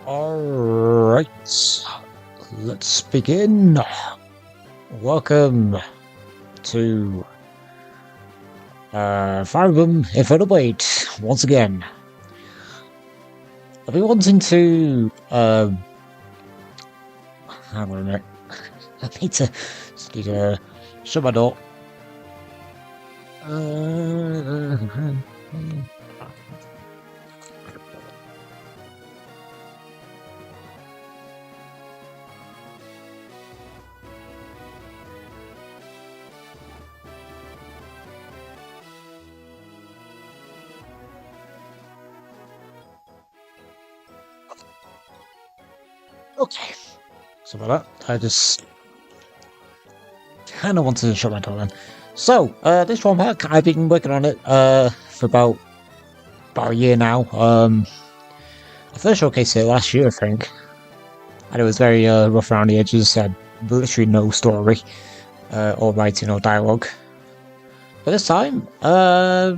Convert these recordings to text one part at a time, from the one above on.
Alright, let's begin. Welcome to Fire Emblem Infernal once again. I've been wanting to hang on a minute. I need to shut my door. Okay, so about that, I just kind of wanted to shut my door then. So, this ROM hack, I've been working on it for about a year now. I first showcased it last year, I think, and it was very rough around the edges. Had literally no story, or writing or dialogue. But this time, a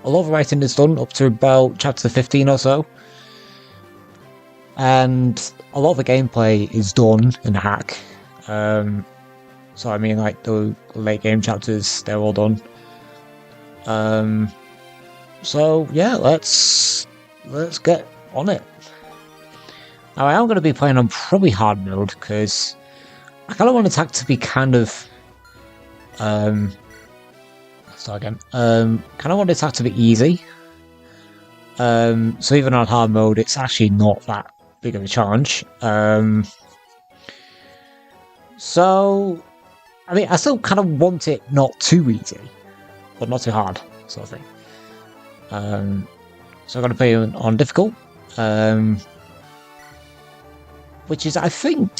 lot of writing is done up to about chapter 15 or so. And a lot of the gameplay is done in the hack. So I mean, like the late game chapters, they're all done. So yeah, let's get on it. Now I am going to be playing on probably hard mode because I kind of want attack to be kind of start again. Kind of want attack to be easy. So even on hard mode, it's actually not that big of a challenge. So I mean, I still kind of want it not too easy, but not too hard, sort of thing. So I'm going to play on difficult, which is, I think,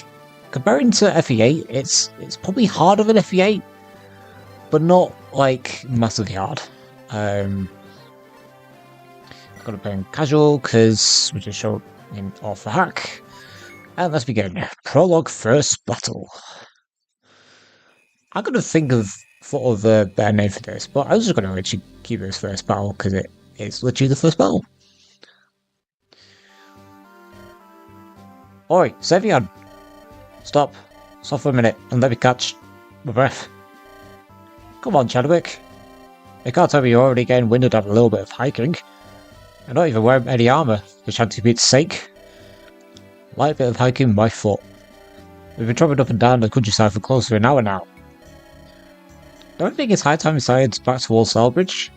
comparing to FE8, it's probably harder than FE8, but not like massively hard. I'm going to play on casual because we just show in off the hack, and let's begin. Prologue first battle. I'm going to think of sort of a better name for this, but I was just going to actually keep it as first battle because it's literally the first battle. Oi, Sevian! Stop for a minute and let me catch my breath. Come on, Chadwick. You can't tell me you're already getting winded after a little bit of hiking. You're not even wearing any armour, for Chantipete's sake. Light bit of hiking by foot. We've been travelling up and down the countryside for close to an hour now. Don't you think it's high time we started back towards Selbridge?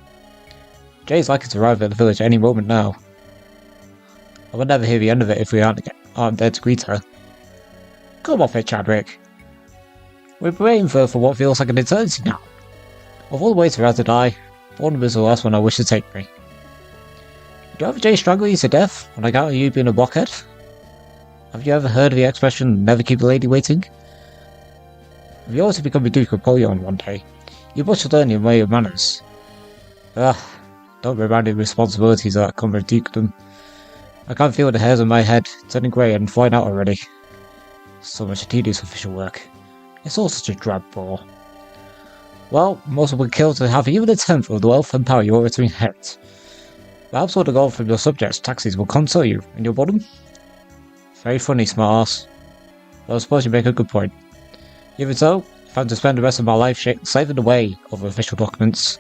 Jay's likely to arrive at the village any moment now. I will never hear the end of it if we aren't there to greet her. Come off it, Chadwick. We've been waiting for what feels like an eternity now. Of all the ways for her to die, Born is the last one I wish to take me. Do you ever Jay strangle you to death on account of you being a blockhead? Have you ever heard of the expression, never keep a lady waiting? If you always become a Duke of Napoleon one day, you must learn your way of manners. Don't remind me of responsibilities that come with dukedom. I can't feel the hairs on my head turning grey and flying out already. So much tedious official work. It's all such a drab bore. Well, most will be killed to have even a tenth of the wealth and power you are to inherit. Perhaps all the gold from your subjects' taxes will console you and your bottom. Very funny, smartass. But I suppose you make a good point. Even so, if I'm to spend the rest of my life saving the way of official documents,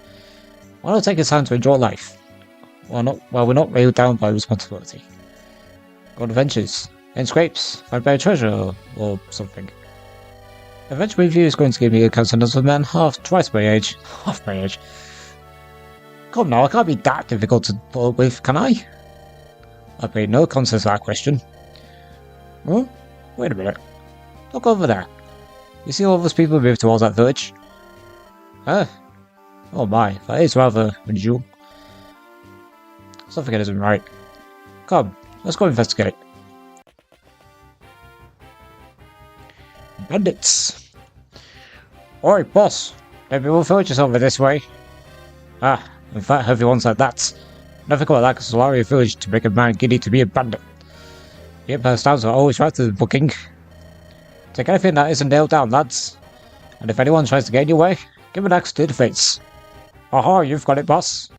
why not take a time to enjoy life? While we're not railed down by responsibility. Go on adventures, and scrapes, find buried treasure, or something. Adventure review is going to give me a countenance of a man half my age. Come now, I can't be that difficult to put up with, can I? I paid no conscience to that question. Huh? Wait a minute. Look over there. You see all those people move towards that village? Huh? Oh my, that is rather unusual. Something isn't right. Come, let's go investigate. Bandits! Oi, boss! Don't be more villages over this way. In fact, everyone's like that. Nothing quite like a Solaria village to make a man giddy to be a bandit. The Empire stands are always right to the booking. Take anything that isn't nailed down, lads. And if anyone tries to get in your way, give an axe to the face. Aha, you've got it, boss.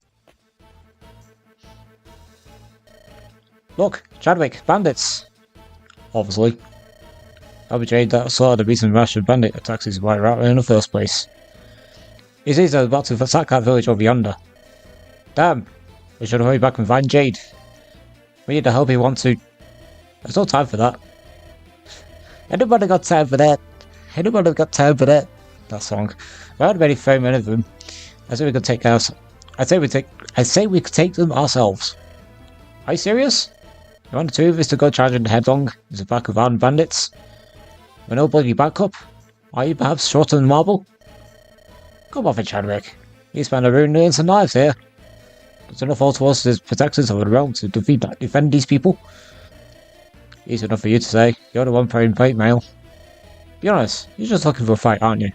Look, Chadwick, bandits. obviously. I'll be Jade that saw the reason Russian bandit attacks his white rat in the first place. He says they're about to attack that village over yonder. Damn! We should hurry back and find Jade. We need to help he wants to. There's no time for that. Anybody got time for that? Anybody got time for that? That song. There aren't many very many of them. I say we could take us. I say we could take them ourselves. Are you serious? You want the two of us to go charging headlong into a pack of armed bandits? With nobody backup? Are you perhaps shorter than marble? Come off it, Chadwick. You spend a ruin some lives here. There's enough all to us as protectors of the realm to defend these people. Easy enough for you to say. You're the one playing fight mail. Be honest, you're just looking for a fight, aren't you?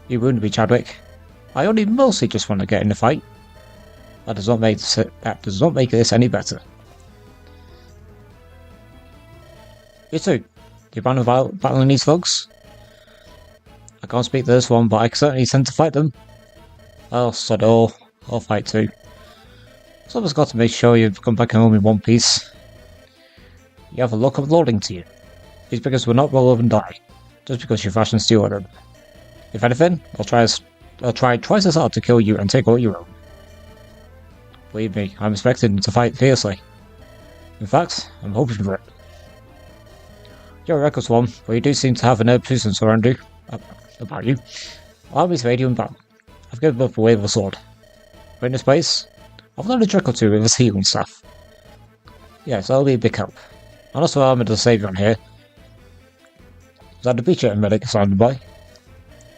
You wouldn't be, Chadwick. I only mostly just want to get in the fight. That does not make this any better. You too. Do you plan on battling these thugs? I can't speak to this one, but I certainly intend to fight them. Oh, sod it all. I'll fight too. Someone's got to make sure you come back home in one piece. You have a look of loading to you. These beggars will not roll over and die, just because you fashion steel at them. If anything, I'll try twice as hard to kill you and take all your own. Believe me, I'm expecting to fight fiercely. In fact, I'm hoping for it. You're a reckless one, but you do seem to have an presence around you. About you. Allow me to aid you in battle. I've given up a wave of a sword. But in this place, I've learned a trick or two with this healing stuff. Yes, that'll be a big help. I'm also armoured to save you on here. Is that the beacher medic standing by?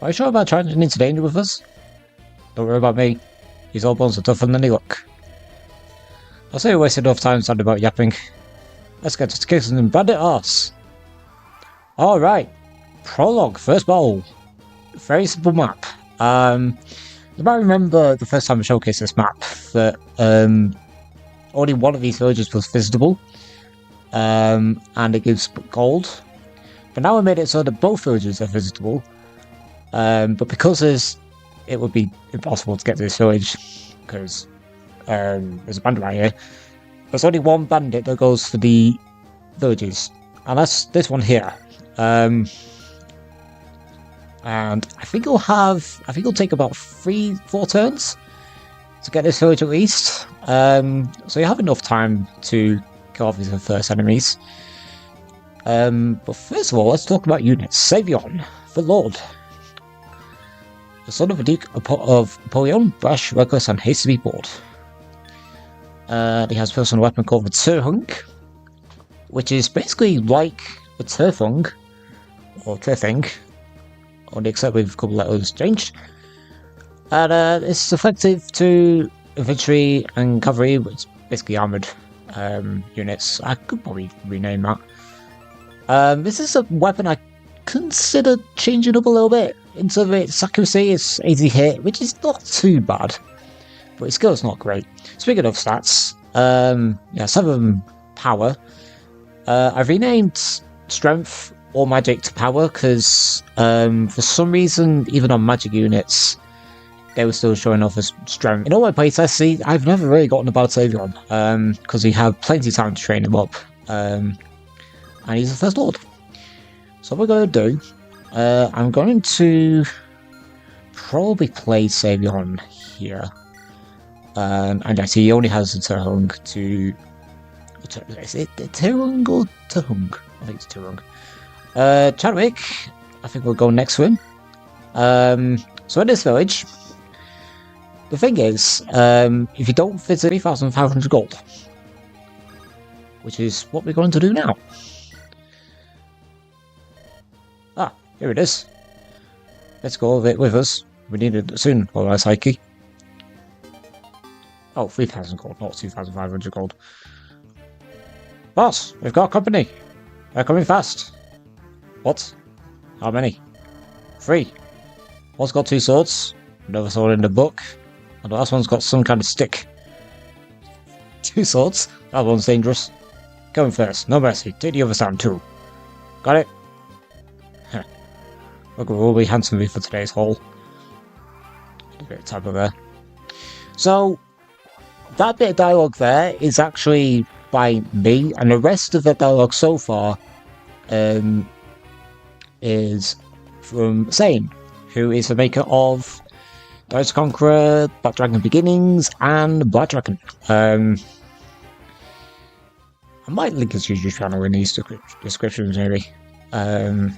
Are you sure about charging into danger with us? Don't worry about me. These old bones are tougher than they look. I'll say you wasted enough time standing about yapping. Let's get to kicking and bandit arse. Alright. Prologue, first battle. Very simple map. You might remember the first time I showcased this map that only one of these villages was visitable. And it gives gold. But now I made it so that both villages are visitable. But because it would be impossible to get to this village because there's a bandit right here. There's only one bandit that goes for the villages, and that's this one here. And I think it'll take about 3-4 turns to get this village at least. So you have enough time to kill off these first enemies. But first of all, let's talk about units. Savion, the Lord. The son of a Duke of Napoleon, brash, reckless, and hasty to be bored. He has a personal weapon called the Turhung, which is basically like a Turfung, or Turfing, only except with a couple letters changed. And it's effective to infantry and cavalry, which is basically armoured units. I could probably rename that. This is a weapon I consider changing up a little bit. In terms of its accuracy, it's easy hit, which is not too bad, but its skill's not great. Speaking of stats, 7 power. I've renamed strength or magic to power because for some reason, even on magic units, they were still showing off as strength. In all my playtests, I've never really gotten a bad Savion because we have plenty of time to train him up, and he's the first lord. So what we're going to do, I'm going to probably play Savion here. And actually, he only has a Turhung to... Is it Turhung or Turhung? I think it's Turhung. Chadwick, I think we'll go next to him. So in this village, the thing is, if you don't visit 3,500 gold, which is what we're going to do now. Ah, here it is. Let's go over it with us. We need it soon, alright, Psyche. Oh, 3,000 gold, not 2,500 gold. Boss, we've got company. They're coming fast. What? How many? 3. One's got 2 swords, another sword in the book, and the last one's got some kind of stick. 2 swords? That one's dangerous. Going first, no mercy. Take the other stand too. Got it? Look, we'll be handsomely for today's haul. A bit of typo there. So, that bit of dialogue there is actually by me, and the rest of the dialogue so far is from Sane, who is the maker of Dice Conqueror, Black Dragon Beginnings, and Black Dragon. I might link his YouTube channel in these descriptions, maybe. Okay,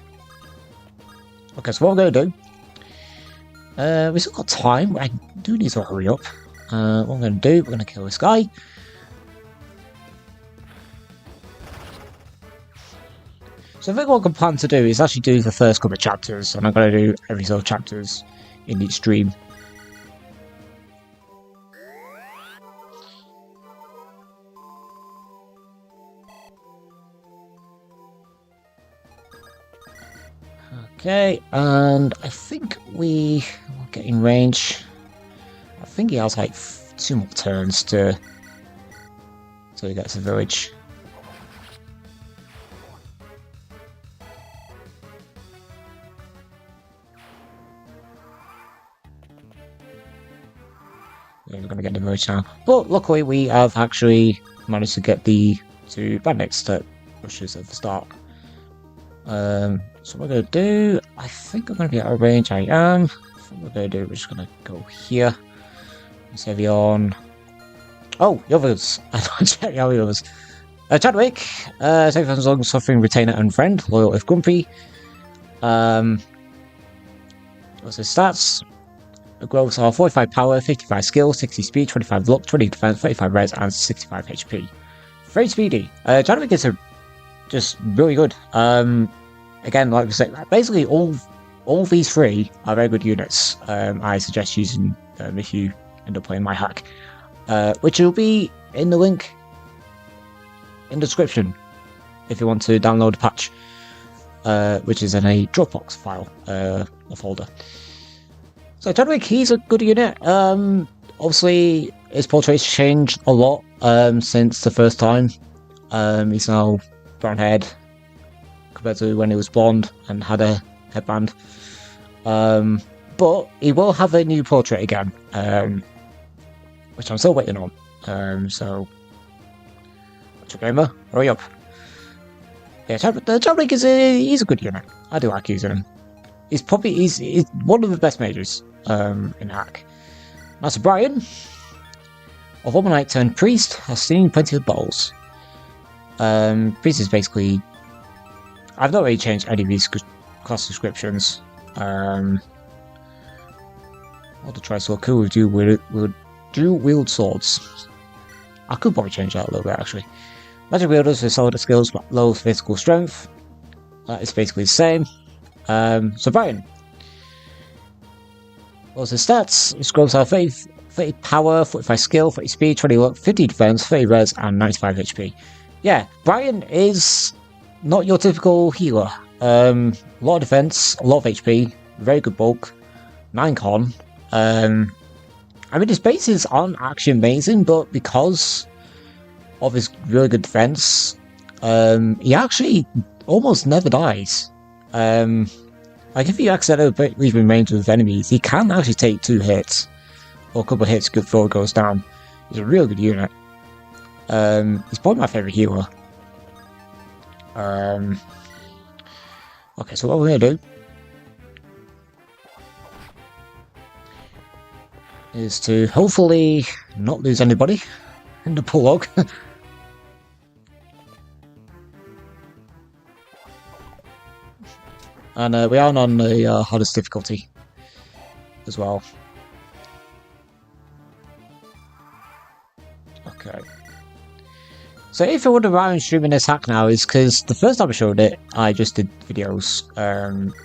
so what we're going to do, we've still got time. I do need to hurry up. What I'm going to do, we're going to kill this guy. So I think what I plan to do is actually do the first couple of chapters, and I'm going to do every sort of chapters in each stream. Okay, and I think we will get in range. I think he has like 2 more turns till he gets the village. Yeah, we're going to get the village now. But luckily we have actually managed to get the 2 bandits that rushes at the start. So what we're going to do, I think I'm going to be out of range. I am. What we're going to do, we're just going to go here. Save on. Oh, the others. I don't check out the others. Chadwick, safe as long suffering retainer and friend, loyal if grumpy. What's his stats? The growths are 45 power, 55 skill, 60 speed, 25 luck, 20 defense, 35 res, and 65 HP. Very speedy. Chadwick is just really good. Again, like I said, basically all these 3 are very good units. I suggest using them if you end up playing my hack, which will be in the link in the description if you want to download a patch, which is in a Dropbox file, a folder. So Chadwick, he's a good unit. Obviously his portrait's changed a lot since the first time. He's now brown haired compared to when he was blonde and had a headband. But he will have a new portrait again, which I'm still waiting on. So, Gamer, hurry up. Yeah, Chadwick he's a good unit. I do like using him. He's one of the best mages in hack. Master Brian, a Womanite turned priest, has seen plenty of battles. Priest is basically, I've not really changed any of these class descriptions. I'll to try so cool with dual wield swords. I could probably change that a little bit actually. Magic wielders with solid skills but low physical strength. That is basically the same. So Brian. What's his stats? His growths are 30 power, 45 skill, 30 speed, 20 luck, 50 defense, 30 res, and 95 HP. Yeah, Brian is not your typical healer. A lot of defense, a lot of HP, very good bulk, 9 con. I mean, his bases aren't actually amazing, but because of his really good defense, he actually almost never dies. Like if you accidentally leave him range with enemies, he can actually take 2 hits, or a couple of hits before he goes down. He's a real good unit. He's probably my favourite healer. Okay, so what we're going to do is to hopefully not lose anybody in the prologue. And we are on the hardest difficulty as well. Okay. So if you wonder why I'm streaming this hack now, is because the first time I showed it, I just did videos.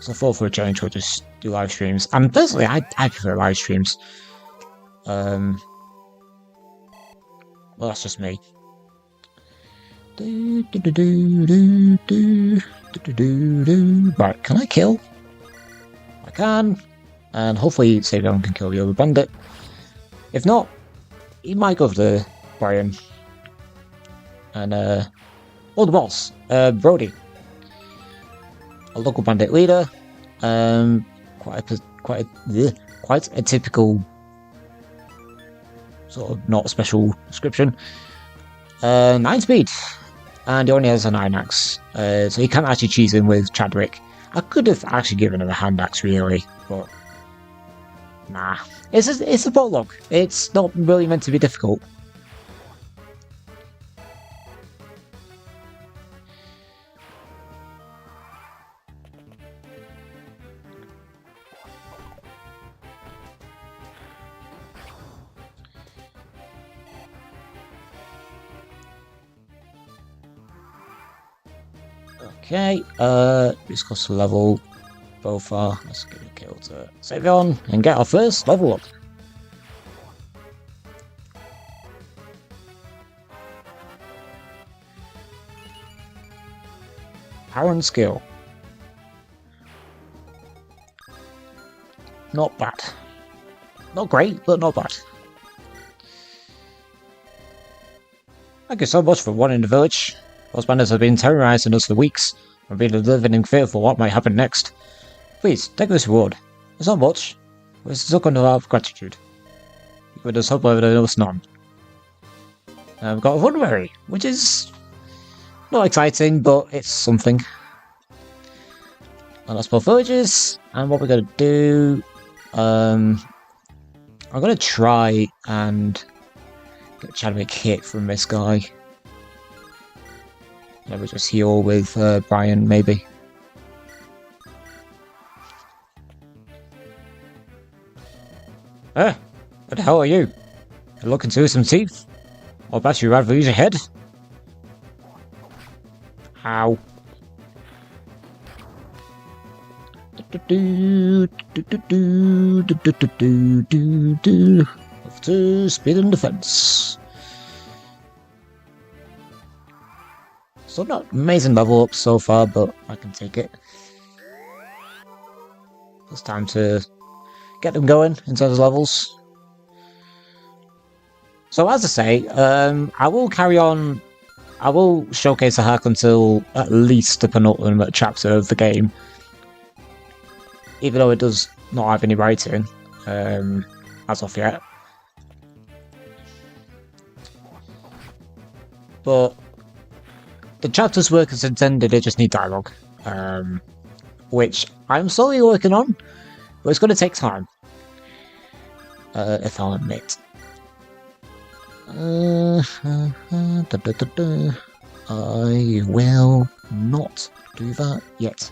So I thought for a change we'll just do live streams. And personally, I prefer live streams. Well, that's just me. Right, can I kill? I can. And hopefully Savion can kill the other bandit. If not, he might go for the Brian. And, the boss, Brody. A local bandit leader. Quite a typical sort of not special description. 9 speed. And he only has a 9 axe. So he can't actually cheese in with Chadwick. I could have actually given him a hand axe, really, but nah. It's a prologue. It's not really meant to be difficult. Okay, discuss the level so far. Let's give a kill to Savion and get our first level up. Power and skill. Not bad. Not great, but not bad. Thank you so much for wanting the village. Those bandits have been terrorizing us for weeks. I've been living in fear for what might happen next. Please, take this reward. It's not much, but it's stuck under our gratitude. You could just hope over there was none. We've got a Runberry, which is not exciting, but it's something. And that's more villages, and what we're going to do... I'm going to try and get Chadwick hit from this guy. Maybe just heal with Brian, maybe. What the hell are you? You're looking to some teeth? I'll bet you'd rather use your head. Ow. Off to speed and defense. So not amazing level up so far, but I can take it. It's time to get them going in terms of levels. So as I say, I will carry on. I will showcase the hack until at least the penultimate chapter of the game. Even though it does not have any writing, as of yet. But the chapters work as intended, they just need dialogue. Which I'm slowly working on, but it's going to take time. If I'll admit. I will not do that yet.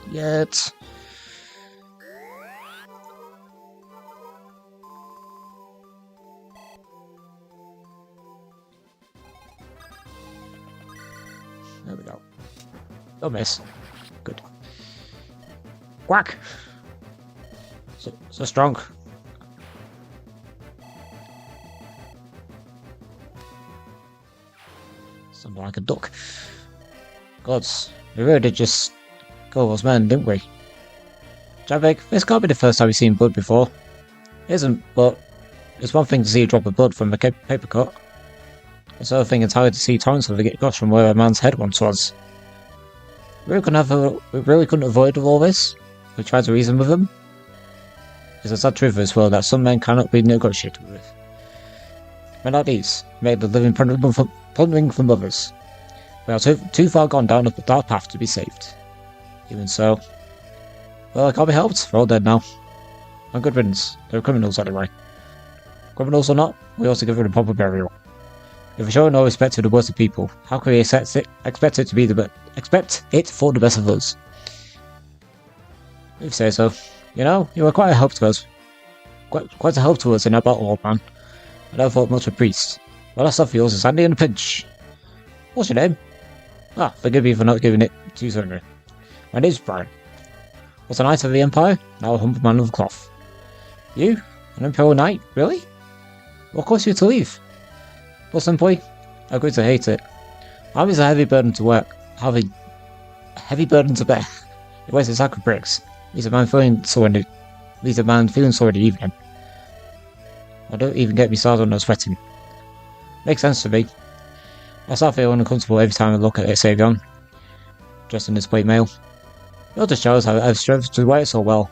There we go. Don't miss. Good. Quack! So strong. Something like a duck. Gods, we really did just go those men, didn't we? Javik, this can't be the first time we've seen blood before. It isn't, but it's one thing to see a drop of blood from a paper cut. It's another thing entirely to see torrents of it gush from where a man's head once was. We really couldn't avoid all this. We tried to reason with them. It's a sad truth of this world that some men cannot be negotiated with. Men like these, made of living plundering from others. We are too far gone down a dark path to be saved. Even so. Well, I can't be helped. We're all dead now. And good riddance. They're criminals anyway. Criminals or not, we also give them a proper burial. If we show no respect to the worst of people, how can we expect it for the best of us? If you say so. You know, you were quite a help to us. Quite a help to us in our battle, old man. I never thought much of a priest. Well, that stuff of yours is handy in a pinch. What's your name? Forgive me for not giving it to you sooner. My name's Brian. Was a knight of the Empire, now a humble man of the cloth. You? An Imperial Knight? Really? What caused you to leave? Well, simply, I grew to hate it. Army is a heavy burden to work. A heavy burden to bear. It weighs a sack of bricks. Leaves a man feeling sore in the evening. I don't even get me started on no sweating. Makes sense to me. I start feeling uncomfortable every time I look at it, Savion. Dressed in this plate mail. It just shows how I've strove to wear it so well.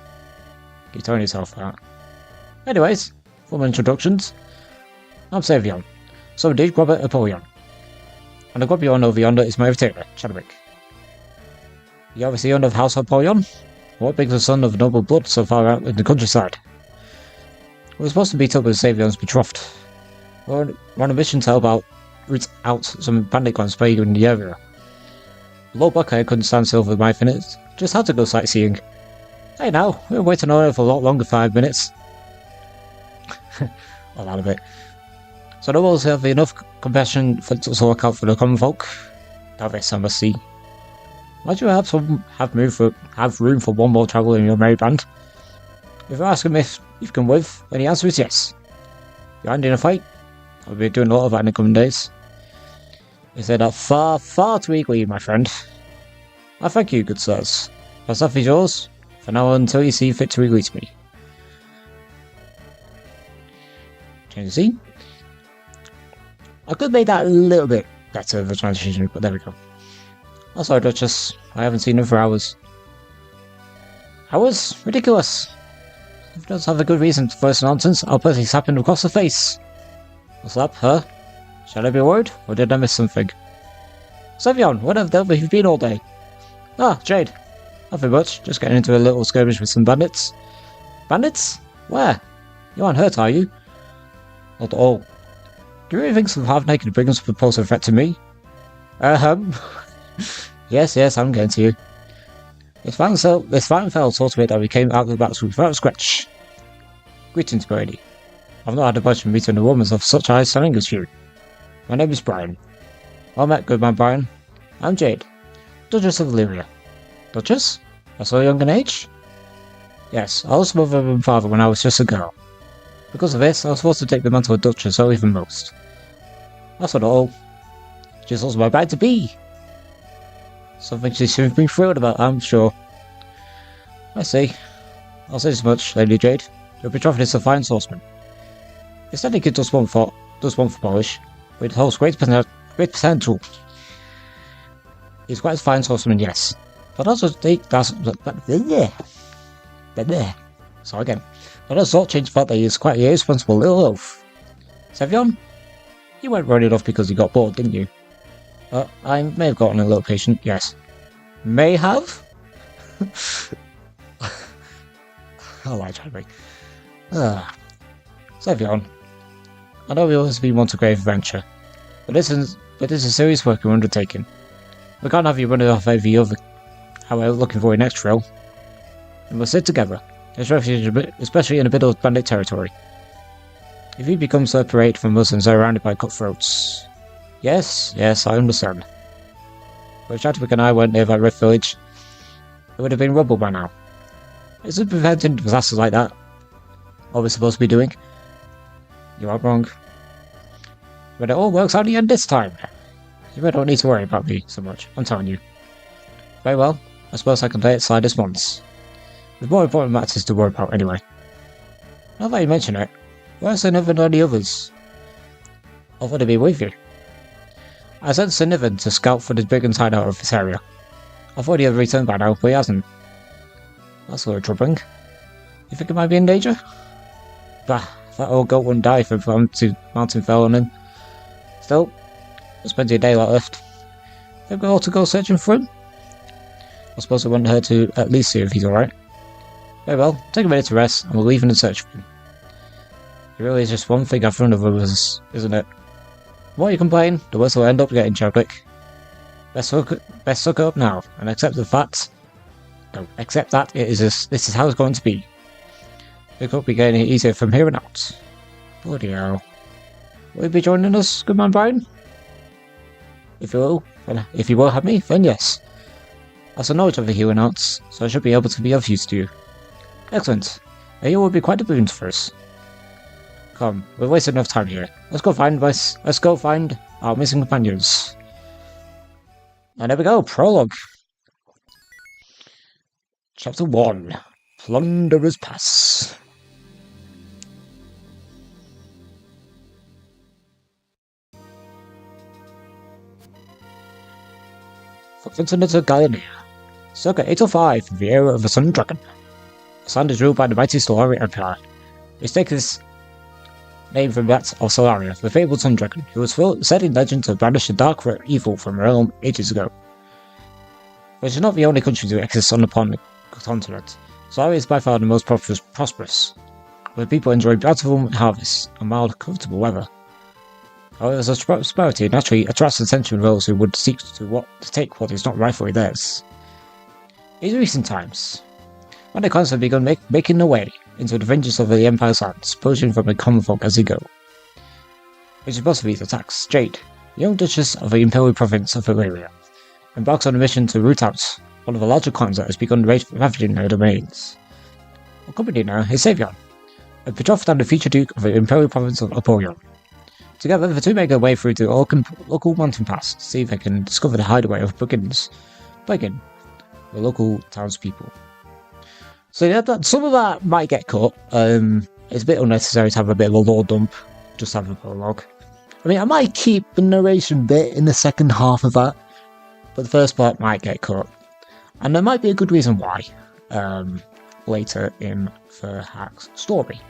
Keep telling yourself that. Anyways, formal introductions. I'm Savion. So indeed, Robert Apollyon. And the god beyond over yonder is my retainer, Chadwick. You obviously son of House of Polion? What makes a son of noble blood so far out in the countryside? We're supposed to meet up with Savion's betrothed. We're on a mission to help root out some bandit clans plaguing in the area. Lord Buckeye couldn't stand still for 5 minutes, just had to go sightseeing. Hey now, we're waiting on it for a lot longer 5 minutes. All out of it. So nobles have enough compassion to look out for the common folk? Now this I must see. Might you perhaps have room for one more traveller in your merry band? If you ask him if you can with, then the answer is yes. You're in a fight? I'll be doing a lot of that in the coming days. You said that far too eagerly, my friend. I thank you, good sirs. My stuff is yours, for now until you see fit to release me. Change the scene. I could make that a little bit better of a transition, but there we go. Oh, sorry, Duchess. I haven't seen her for hours. Hours? Ridiculous. If he does have a good reason for this nonsense, I'll personally slap him across the face. I'll slap her? Shall I be worried, or did I miss something? Savion, where the hell have you been all day? Ah, Jade. Nothing much, just getting into a little skirmish with some bandits. Bandits? Where? You aren't hurt, are you? Not at all. Do you really think some half-naked brigands would pose a threat to me? Yes, I'm getting to you. This fine fellow taught me that we came out of the battle without a scratch. Greetings, Brady. I've not had the pleasure of meeting a woman of such high standing as you. My name is Brian. Well met, good man Brian. I'm Jade, Duchess of Illyria. Duchess? That's so young in age? Yes, I lost mother and father when I was just a girl. Because of this, I was forced to take the mantle of Duchess earlier than most. That's not all. She's also my bride-to-be. Something she should be thrilled about, I'm sure. I see. I'll say as much, Lady Jade. Your betrothed is a fine swordsman. His technique does one for polish, but it holds great potential. He's quite a fine swordsman, yes. But also So again. But that's not change the fact that he is quite a irresponsible little elf. Savion? You went running off because you got bored, didn't you? I may have gotten a little patient, yes. May have? I like Chadwick. Savion. I know we always been one to grave adventure, but this is a serious work we're undertaking. We can't have you running off every other, however, looking for your next thrill. We must sit together, especially in the middle of bandit territory. If you become separated from us and surrounded by cutthroats... Yes, I understand. But if Chadwick and I weren't near that Rift Village, it would have been rubble by now. Is it preventing disasters like that? What we're supposed to be doing? You are wrong. But it all works out in the end this time. You really don't need to worry about me so much, I'm telling you. Very well, I suppose I can lay it aside this once. There's more important matters to worry about anyway. Now that you mention it, where's Sir Niven and the others? I thought they'd be with you. I sent Sir Niven to scout for the brigand hideout of this area. I thought he had returned by now, but he hasn't. That's a little troubling. You think he might be in danger? Bah, that old goat wouldn't die if a mountain fell on him. Still, there's plenty of daylight left. Think we ought to go searching for him? I suppose it wouldn't hurt to at least see if he's alright. Very well, take a minute to rest, and we'll leave in search for him. It really is just one thing in front of us, isn't it? The more you complain, the worse we'll end up getting, Chadwick. Best suck up now, and accept that this is how it's going to be. It could be getting easier from here on out. Bloody hell. Will you be joining us, good man Brian? If you will have me, then yes. I have knowledge of the healing arts, so I should be able to be of use to you. Excellent. You will be quite a boon for us. Come, we've wasted enough time here. Let's go find our missing companions. And there we go, Prologue. Chapter 1. Plunderer's Pass. Footprints into Galilee. Circa 805 in the era of the Sun Dragon. The land is ruled by the mighty Solari Empire. We stake this named from that of Solaria, the fabled sun dragon, who was said in legend to banish the dark evil from her realm ages ago. But it's not the only country to exist on the continent. Solaria is by far the most prosperous, where people enjoy bountiful harvests and mild, comfortable weather. However, such prosperity naturally attracts attention of those who would seek to take what is not rightfully theirs. In recent times, when the clans have begun making their way into the fringes of the Empire's lands, poaching from the common folk as they go. Which is possibly the tax, Jade, the young Duchess of the Imperial Province of Valeria, embarks on a mission to root out one of the larger clans that has begun ravaging their domains. Accompanying her is Savion, a betrothed and the future Duke of the Imperial Province of Apollyon. Together, the two make their way through the local mountain pass to see if they can discover the hideaway of Buggin, the local townspeople. So yeah, some of that might get cut. It's a bit unnecessary to have a bit of a lore dump, just have a prologue. I mean, I might keep the narration bit in the second half of that, but the first part might get cut. And there might be a good reason why, later in the Hack's story.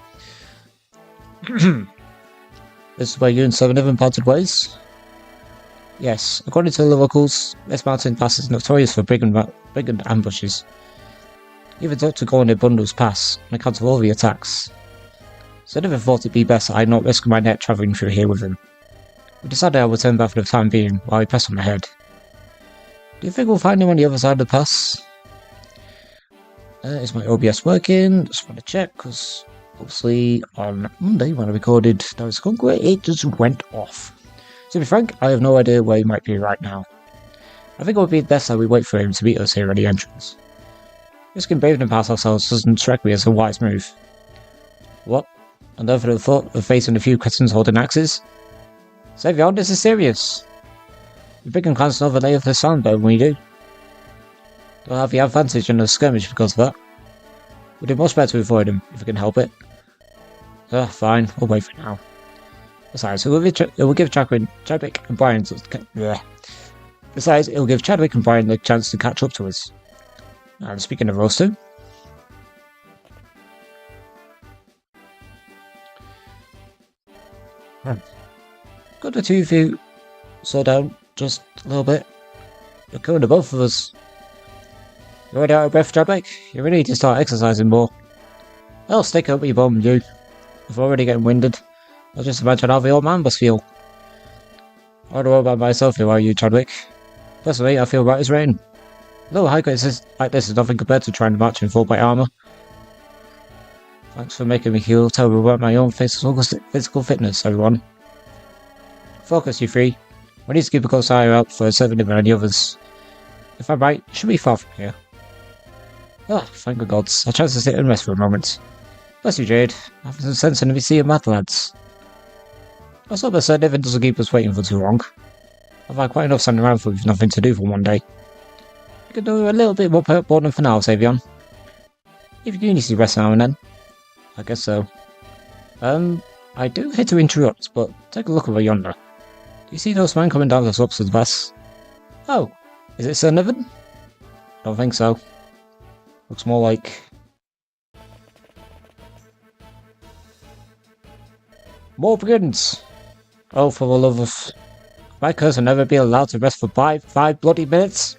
This is where you and Seven have parted ways? Yes, according to the locals, this mountain pass is notorious for brigand ambushes. Even Dr. Gorn in Bundles Pass on account of all the attacks. So I never thought it'd be best that I not risk my neck travelling through here with him. We decided I would turn back for the time being while he pressed on ahead. Do you think we'll find him on the other side of the pass? Is my OBS working? Just want to check, because obviously on Monday when I recorded Darius Conqueror, it just went off. To be frank, I have no idea where he might be right now. I think it would be best that we wait for him to meet us here at the entrance. Risking braving and pass ourselves doesn't strike me as a wise move. What? And over the thought of facing a few Cretans holding axes? Savion, this is serious. The Brigand clans know the lay of the sound better than we do. They'll have the advantage in the skirmish because of that. We'll do much better to avoid him, if we can help it. Fine, we'll wait for now. Besides, it will give Chadwick and Brian the chance to catch up to us. And speaking of those two, got the two of you slow down just a little bit. You're killing the both of us. You're already out of breath, Chadwick. You really need to start exercising more. Well, stick up with your bum, you. If we're already getting winded, I'll just imagine how the old man must feel. I don't know about myself here, are you, Chadwick? Personally, I feel right as rain. Though a hike like this is nothing compared to trying to march in full plate armour. Thanks for making me feel terrible about my own physical fitness, everyone. Focus, you three. We need to keep a close eye out for Seven and any others. If I'm right, it should be far from here. Thank the gods. A chance to sit and rest for a moment. Bless you, Jade. Having some sense in the sea of math, lads. I saw that said Evan doesn't keep us waiting for too long. I've had quite enough standing around with nothing to do for one day. We could do a little bit more boredom for now, Savion. If you do need to rest now and then. I guess so. I do hate to interrupt, but take a look over yonder. Do you see those men coming down the slopes of the pass? Oh, is it Sir Niven? Don't think so. Looks more like... more brigands! Oh, for the love of... My curse will never be allowed to rest for five bloody minutes?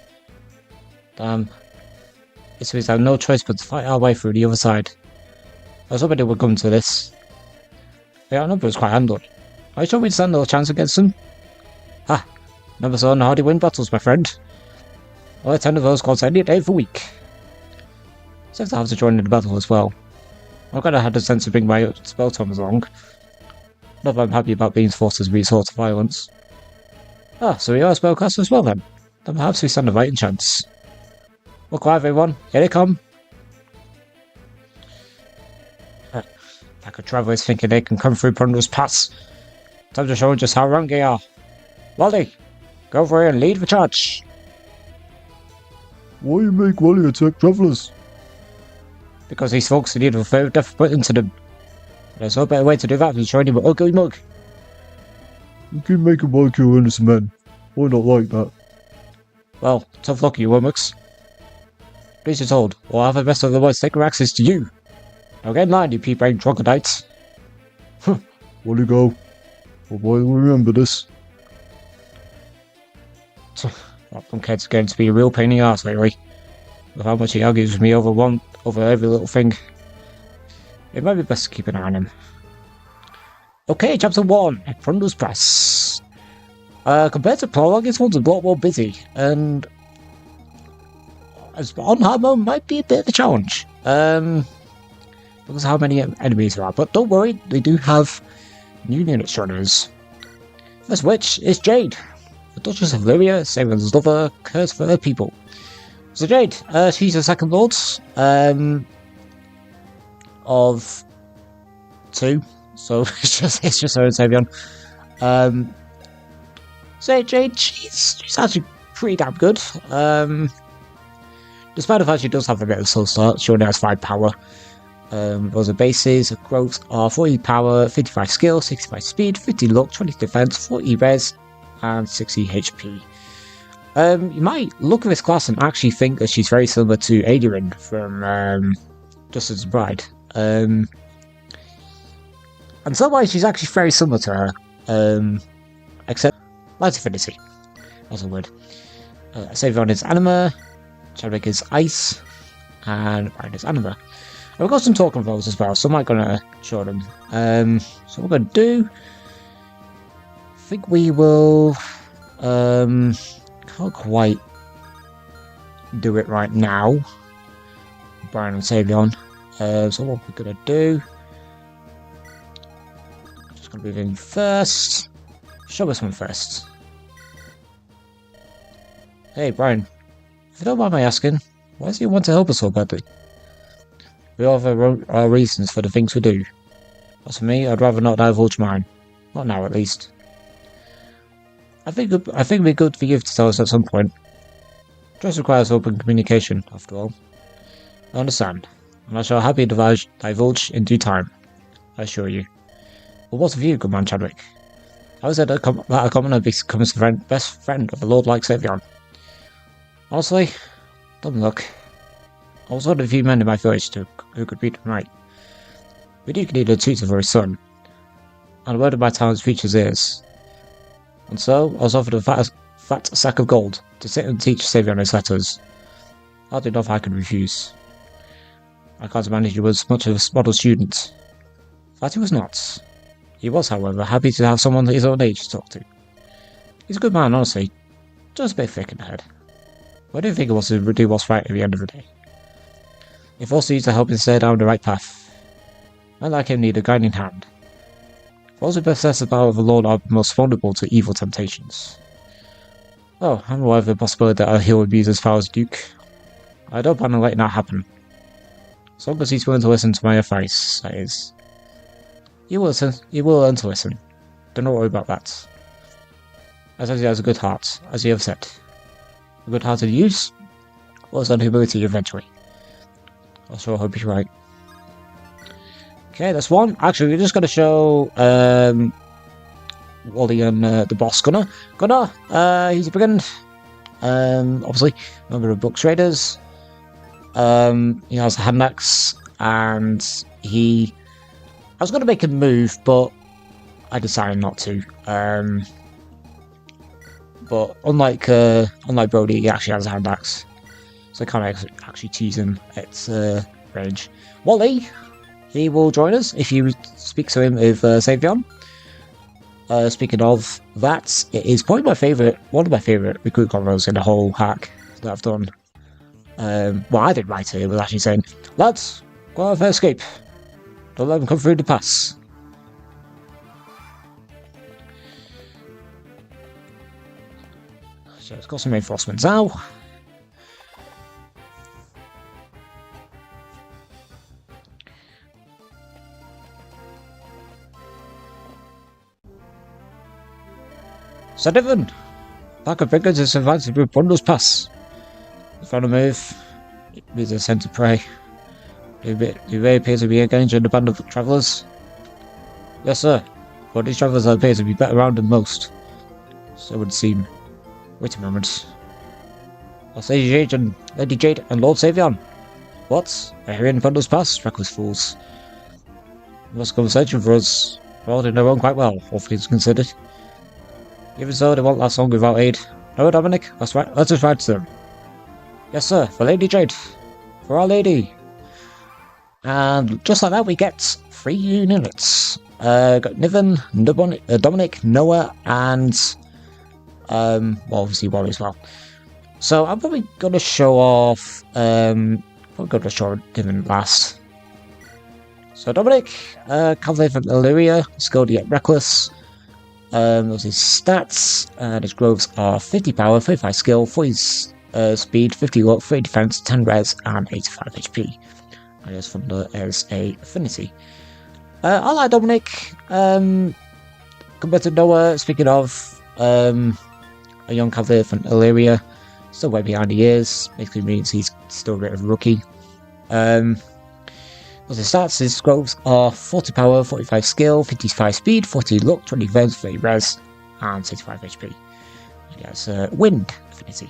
Damn. This means I have no choice but to fight our way through the other side. I was hoping it would come to this. The outnumber is quite handled. Are you sure we'd stand no chance against them? Ha! Never saw how to win battles, my friend. I'll attend to those calls any day of the week. Since I have to join in the battle as well. I'm glad I had the sense to bring my spell tomes along. Not that I'm happy about being forced to resort to violence. So we are a spellcaster as well then. Then perhaps we stand a fighting chance. Look alive, everyone. Here they come. Like a travelers thinking they can come through Prologue-Ch3 Pass. Time to show just how wrong they are. Wally, go for it and lead the charge. Why you make Wally attack travellers? Because these folks need a very death put into them. There's no better way to do that than showing him an ugly mug. You keep making Wally kill innocent men. Why not like that? Well, tough luck, you Wormux. Please be told, we'll have the rest of the world take their access to you. Now get in line, you pea-brained troglodytes. Where'd he go? Oh boy, remember this. That punkhead's going to be a real pain in the arse lately. With how much he argues with me over every little thing. It might be best to keep an eye on him. Okay, chapter 1, Infernal's Press. Compared to Prologue, this one's a lot more busy, and as on hard mode might be a bit of a challenge. Because of how many enemies there are. But don't worry, they do have new unit joiners. First which is Jade, the Duchess of Lyria, Saren's lover, cares for her people. So Jade, she's the second lord of 2, so it's just her and Savion. So Jade, she's actually pretty damn good. Despite the fact she does have a bit of a slow start, she only has 5 power. Those are bases, growths are 40 power, 55 skill, 65 speed, 50 luck, 20 defense, 40 res, and 60 HP. You might look at this class and actually think that she's very similar to Adrian from Justice's Bride. And somewise she's actually very similar to her, except light affinity. That's a word. Savion is anima, Chadwick is ice, and Brian is anima. And we've got some token rolls as well, so I'm not going to show them. So what we're going to do, I think we will, can't quite do it right now, Brian and Savion. So what we're going to do, just going to move in first, show us one first. Hey Brian, if you don't mind my asking, why does he want to help us so badly? We all have our reasons for the things we do. As for me, I'd rather not divulge mine. Not now, at least. I think it'd be good for you to tell us at some point. Trust requires open communication, after all. I understand, and I shall happily divulge in due time, I assure you. But what's with you, good man Chadwick? How is it that a commoner becomes the best friend of a lord like Savion? Honestly, dumb luck. I was one of the few men in my village who could read and write. We do need a tutor for his son, and a word of my talents reaches his ears. And so, I was offered a fat sack of gold to sit and teach Savion his letters. I don't know if I could refuse. I can't imagine he was much of a model student. That he was not. He was, however, happy to have someone his own age to talk to. He's a good man, honestly, just a bit thick in the head. But I don't think he wants to do what's right at the end of the day. He forces you to help him stay down the right path. Men like him need a guiding hand. Those who possess the power of the Lord are most vulnerable to evil temptations. Oh, I'm aware of the possibility that he'll abuse his power as Duke. I don't plan on letting that happen. As long as he's willing to listen to my advice, that is. You will learn to listen. Do not worry about that. As he has a good heart, as you have said. A good-hearted youth will learn humility eventually. I sure hope you're right. Okay, that's one. Actually, we're just going to show Wally and the boss Gunnar. Gunnar, he's a brigand. Obviously, member of Book Traders. He has a hand axe, and I was going to make him move, but I decided not to. But unlike Brody, he actually has a hand axe, so I can't actually tease him at range. Wally, he will join us if you speak to him with Savion. Speaking of that, it is probably one of my favourite recruit convos in the whole hack that I've done. Well, I didn't write it. It was actually saying, "Lads, go out and escape. Don't let them come through the pass." So it's got some reinforcements now. Sadivan! Pack of brigands is advancing through Bundle's Pass. The final move is a sent to prey. You may appear to be engaged in a band of travellers. Yes, sir, but these travellers appear to be better armed than most. So it would seem. Wait a moment. That's Lady Jade and Lord Savion. What? They're here in Bundle's Pass, reckless fools. You must come searching for us. They're holding their own quite well, all things considered. Even so, they won't last long without aid. No, Dominic, let's just ride to them. Yes, sir, for Lady Jade. For Our Lady. And just like that, we get 3 units. Got Niven, Dominic, Noah, and well, obviously Wally as well. So I'm probably gonna show off. Probably gonna show Niven last. So Dominic, Cavalier from Illyria, skilled yet reckless. Those his stats, and his growths are 50 power, 35 skill, 40 speed, 50 luck, 30 defense, 10 res, and 85 HP. And it's from the as a affinity. I like Dominic. Compared to Noah, speaking of a young Cavalier from Illyria, still way behind he is. Basically means he's still a bit of a rookie. His stats, his growths are 40 power, 45 skill, 55 speed, 40 luck, 20 defense, 30 res, and 65 HP. He has wind affinity.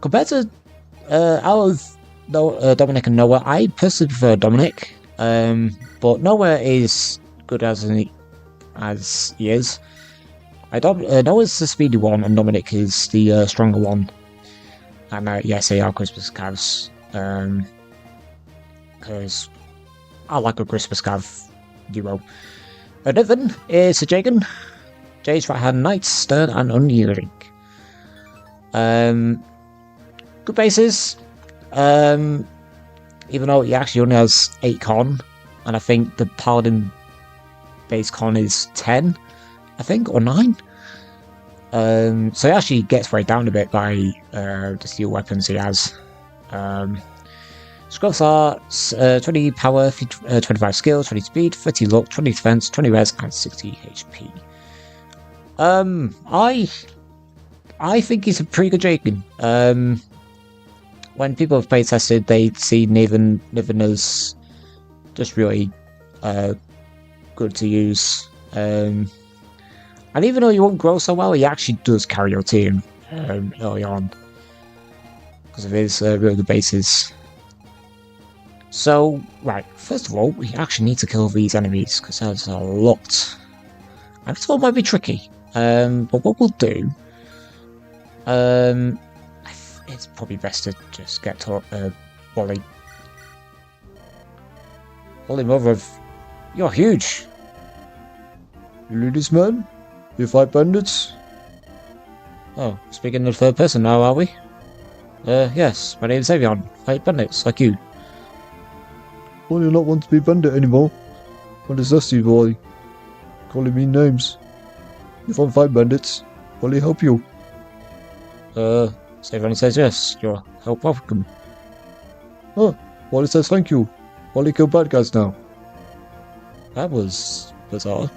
Compared to out of Dominic and Noah, I personally prefer Dominic. But Noah is good as he is. Noah's the speedy one, and Dominic is the stronger one. And yes, they are Christmas calves. Because I like a Christmas cav duo. Niven is a Jagan. Jade's right hand knight, stern and unyielding. Good bases. Even though he actually only has 8 con, and I think the paladin base con is 10, I think, or 9. So he actually gets weighed down a bit by the steel weapons he has. Scrolls are 20 power, 25 skill, 20 speed, 30 luck, 20 defense, 20 res, and 60 HP. I think he's a pretty good Jagan. When people have play tested, they see Niven as just really good to use. And even though he won't grow so well, he actually does carry your team early on because of his really good bases. So, right, first of all, we actually need to kill these enemies, because there's a lot. And this one might be tricky, but what we'll do, it's probably best to just get to Wally. Wally, mother, you're huge. You lead this man? You fight bandits? Oh, speaking in the third person now, are we? Yes, my name's Avion. Fight bandits, like you. Well, you're not one to be bandit anymore. What is this, you boy? Calling me names. If I fight bandits, will he help you? Everyone says yes, you're help welcome. Oh, Wally says thank you. Wally kill bad guys now. That was bizarre.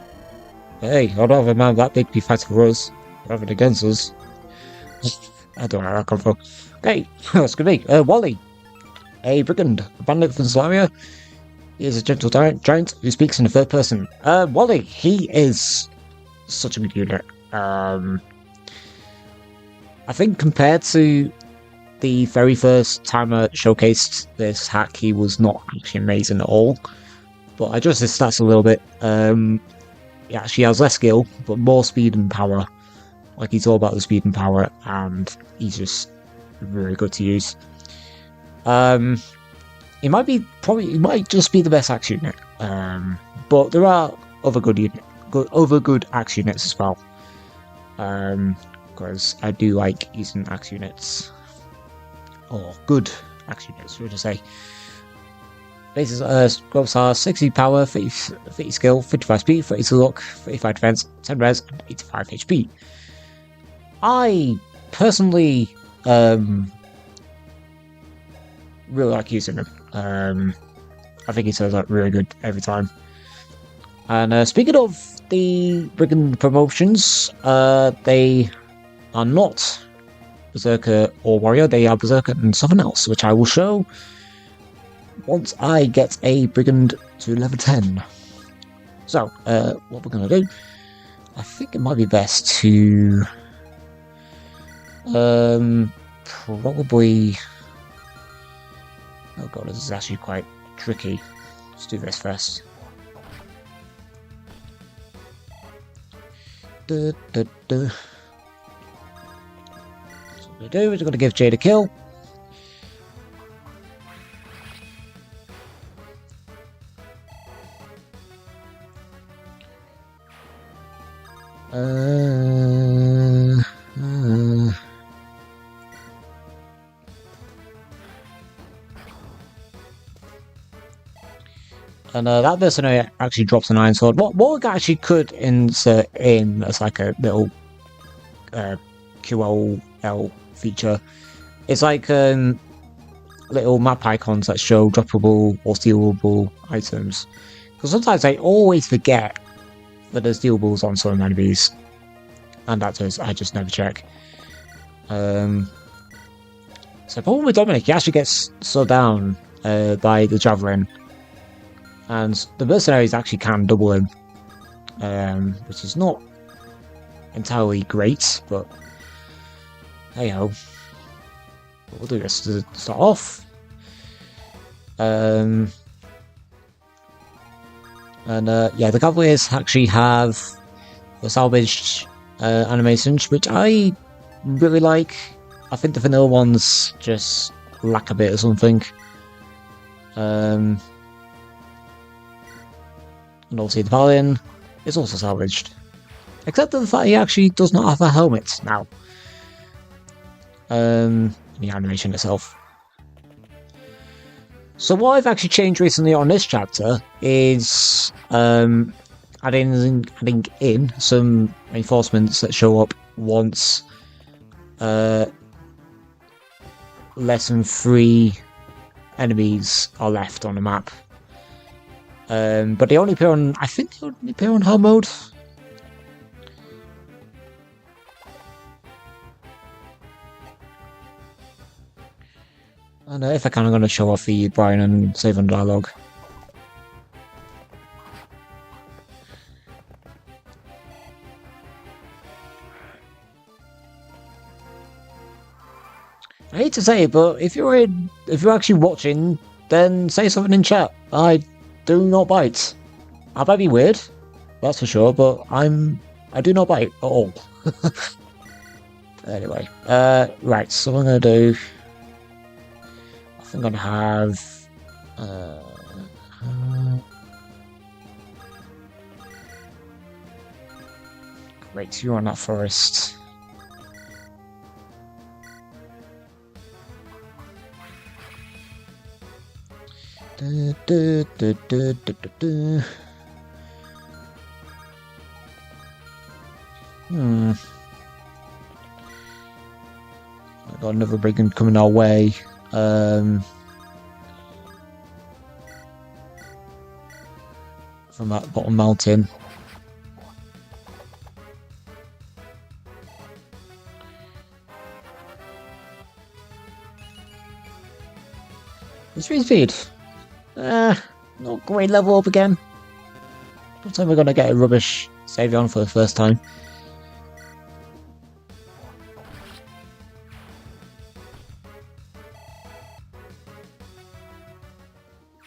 Hey, I'd rather a man that big be fighting for us, rather than against us. I don't know where that come from. Okay, that's gonna be Wally. A brigand, a bandit from Solaria. He is a gentle giant who speaks in the third person. Wally, he is such a good unit. I think compared to the very first time I showcased this hack, he was not actually amazing at all. But I adjusted his stats a little bit. He actually has less skill, but more speed and power. Like, he's all about the speed and power, and he's just really good to use. He might just be the best axe unit. But there are other good axe units as well. Because I do like using axe units. Or good axe units, should I say. Bases growths are 60 power, 30 skill, 55 speed, 30 luck, 35 defense, 10 res, and 85 HP. I personally really like using him. I think he turns out really good every time. And speaking of the Brigand promotions, they are not Berserker or Warrior, they are Berserker and something else, which I will show once I get a Brigand to level 10. So, what we're going to do, I think it might be best to probably... Oh god, this is actually quite tricky. Let's do this first. So what we do is we're going to give Jade a kill. And that mercenary actually drops an iron sword. What we actually could insert in as like a little QOL feature. It's like little map icons that show droppable or stealable items. Because sometimes I always forget that there's stealables on some enemies. And that's just, I just never check. So problem with Dominic, he actually gets slowed down by the Javelin. And the mercenaries actually can double him. Which is not entirely great, but hey ho. We'll do this to start off. Yeah, the Cavaliers actually have the salvaged animations, which I really like. I think the vanilla ones just lack a bit of something. And obviously the Paladin is also salvaged. Except for the fact he actually does not have a helmet now. The animation itself. So what I've actually changed recently on this chapter is adding in some reinforcements that show up once less than 3 enemies are left on the map. But they only appear on, I think they only appear on hard mode. And if I can, I'm going to show off the Brian and Savon dialogue. I hate to say it, but if you're actually watching, then say something in chat. I do not bite. I might be weird, that's for sure, but I do not bite at all. Anyway, right, so what I'm going to do, I think I'm going to have, great, you're on that forest. I got another brigand coming our way. From that bottom mountain. It's speed speed. Not great level up again. Looks like we're gonna get a rubbish Savion for the first time.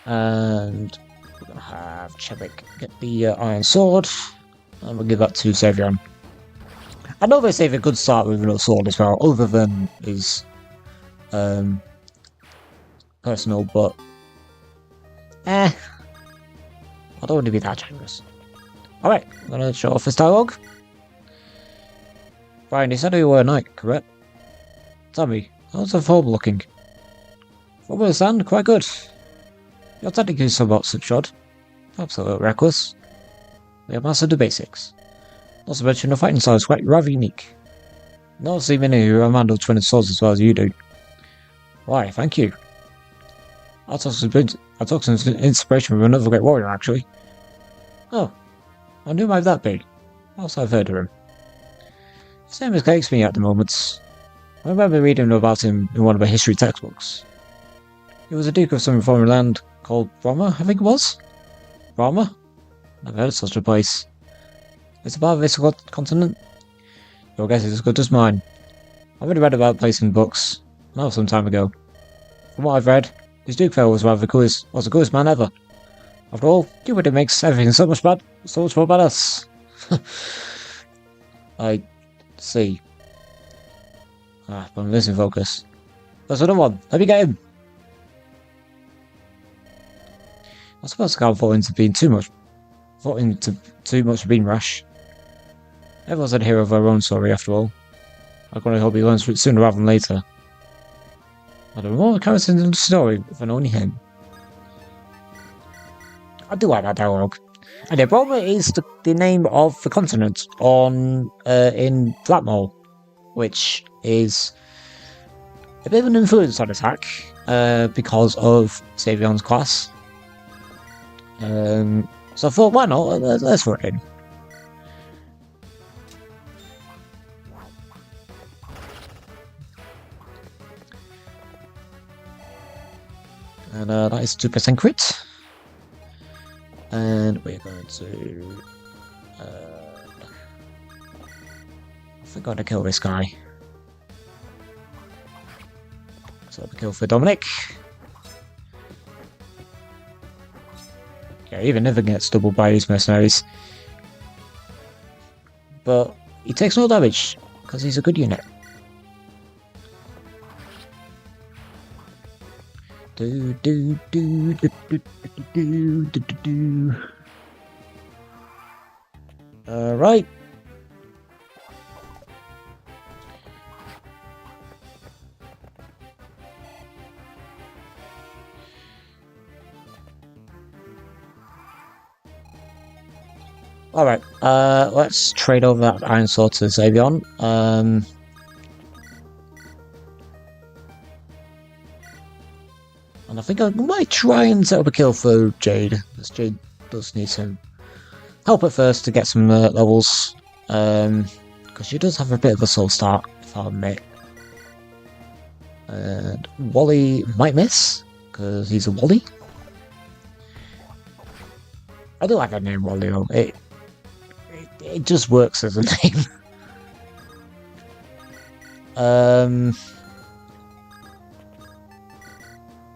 And we're gonna have Chevik get the Iron Sword, and we'll give that to Savion. I know they say they could start with another sword as well, other than his personal, but I don't want to be that generous. Alright, I'm gonna show off this dialogue. Brian, you said you were a knight, correct? Tell me, how's the form looking? From what I understand, quite good. You're technically somewhat slipshod. Perhaps a little reckless. We have mastered the basics. Not to mention, your fighting style is quite rather unique. Not see many who have handled twin swords as well as you do. Why, thank you. I took some inspiration from another great warrior, actually. Oh, and who might that be? Also, I've heard of him. His name escapes me at the moment. I remember reading about him in one of the history textbooks. He was a duke of some foreign land called Brahma, I think it was? Brahma? I've heard of such a place. It's part of this continent? Your guess is as good as mine. I've already read about the place in books. That was some time ago. From what I've read, this Duke fellow was the coolest man ever. After all, Cupid makes everything so much more badass. I see. Ah, but I'm losing focus. There's another one. Let me get him. I suppose I can't fall into being too much. Fall into too much being rash. Everyone's a hero of their own story, after all. I can only hope he learns it sooner rather than later. I don't know more characters in the story than only him. I do like that dialogue. And the problem is the name of the continent on in Blackmore, which is a bit of an influence on attack because of Savion's class. So I thought, why not? Let's throw it in. And that is 2% crit. And we're going to... I think I'm going to kill this guy. So I'll kill for Dominic. Yeah, he even never gets doubled by these mercenaries. But he takes no damage, because he's a good unit. Right. Alright, let's trade over that Iron Sword to Savion. And I think I might try and set up a kill for Jade, because Jade does need some help at first to get some levels. Because she does have a bit of a slow start, if I'll admit. And Wally might miss, because he's a Wally. I do like that name, Wally, though. It just works as a name.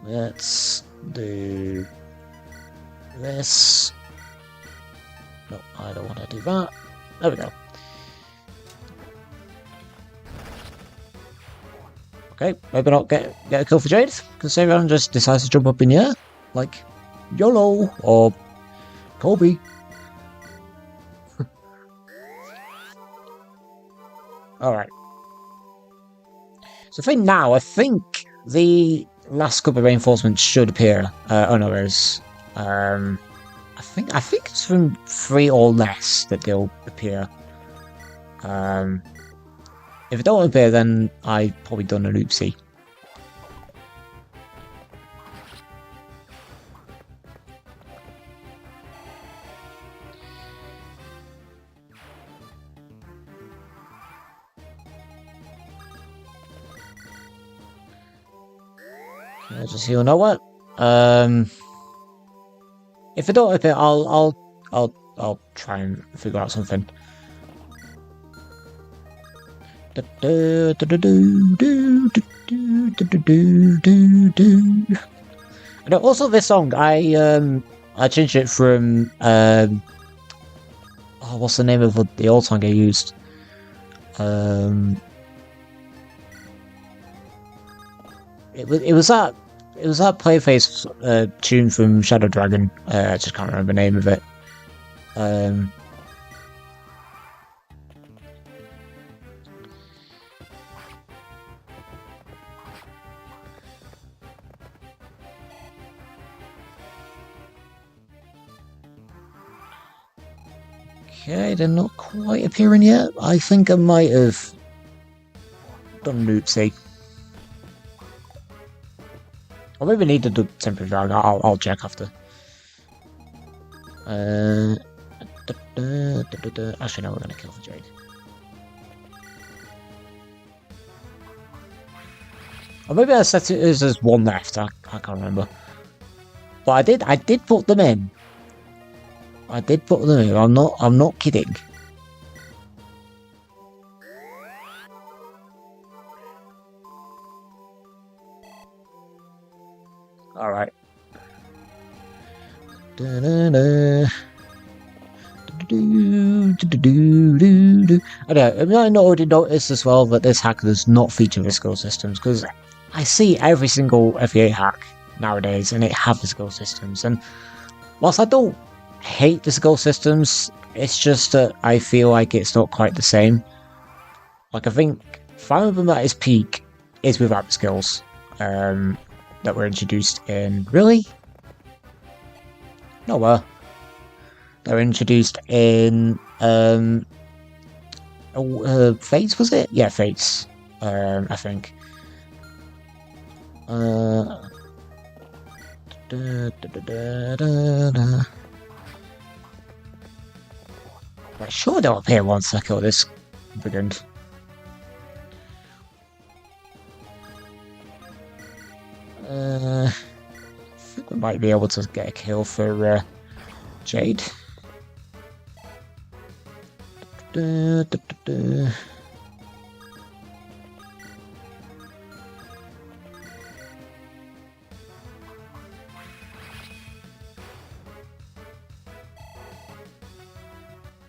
Let's do this. No, I don't want to do that. There we go. Okay, maybe not get a kill for Jade, because everyone just decides to jump up in the air, like YOLO or Kobe. Alright. So I think now, the last couple of reinforcements should appear. Oh no, there's I think it's from 3 or less that they'll appear. If it don't appear, then I've probably done an oopsie. Just so you know what. If I don't appear, I'll try and figure out something. And also this song, I changed it from what's the name of the old song I used? It was that Playface tune from Shadow Dragon. I just can't remember the name of it. Okay, they're not quite appearing yet. I think I might have done an oopsie. Or maybe need to do temporary drag. I'll check after. Actually, no, we're gonna kill for Jade. Or maybe I set it as there's 1 left. I can't remember. But I did put them in. I did put them in. I'm not kidding. All right. I might not already noticed as well that this hack does not feature the skill systems, because I see every single FE8 hack nowadays, and it have the skill systems, and whilst I don't hate the skill systems, it's just that I feel like it's not quite the same. Like, I think Fire Emblem at its peak is without the skills that were introduced in... Really? No, they were introduced in Fates, was it? Yeah, Fates. I think. Right, sure they'll appear once I kill this brigand. I think we might be able to get a kill for Jade.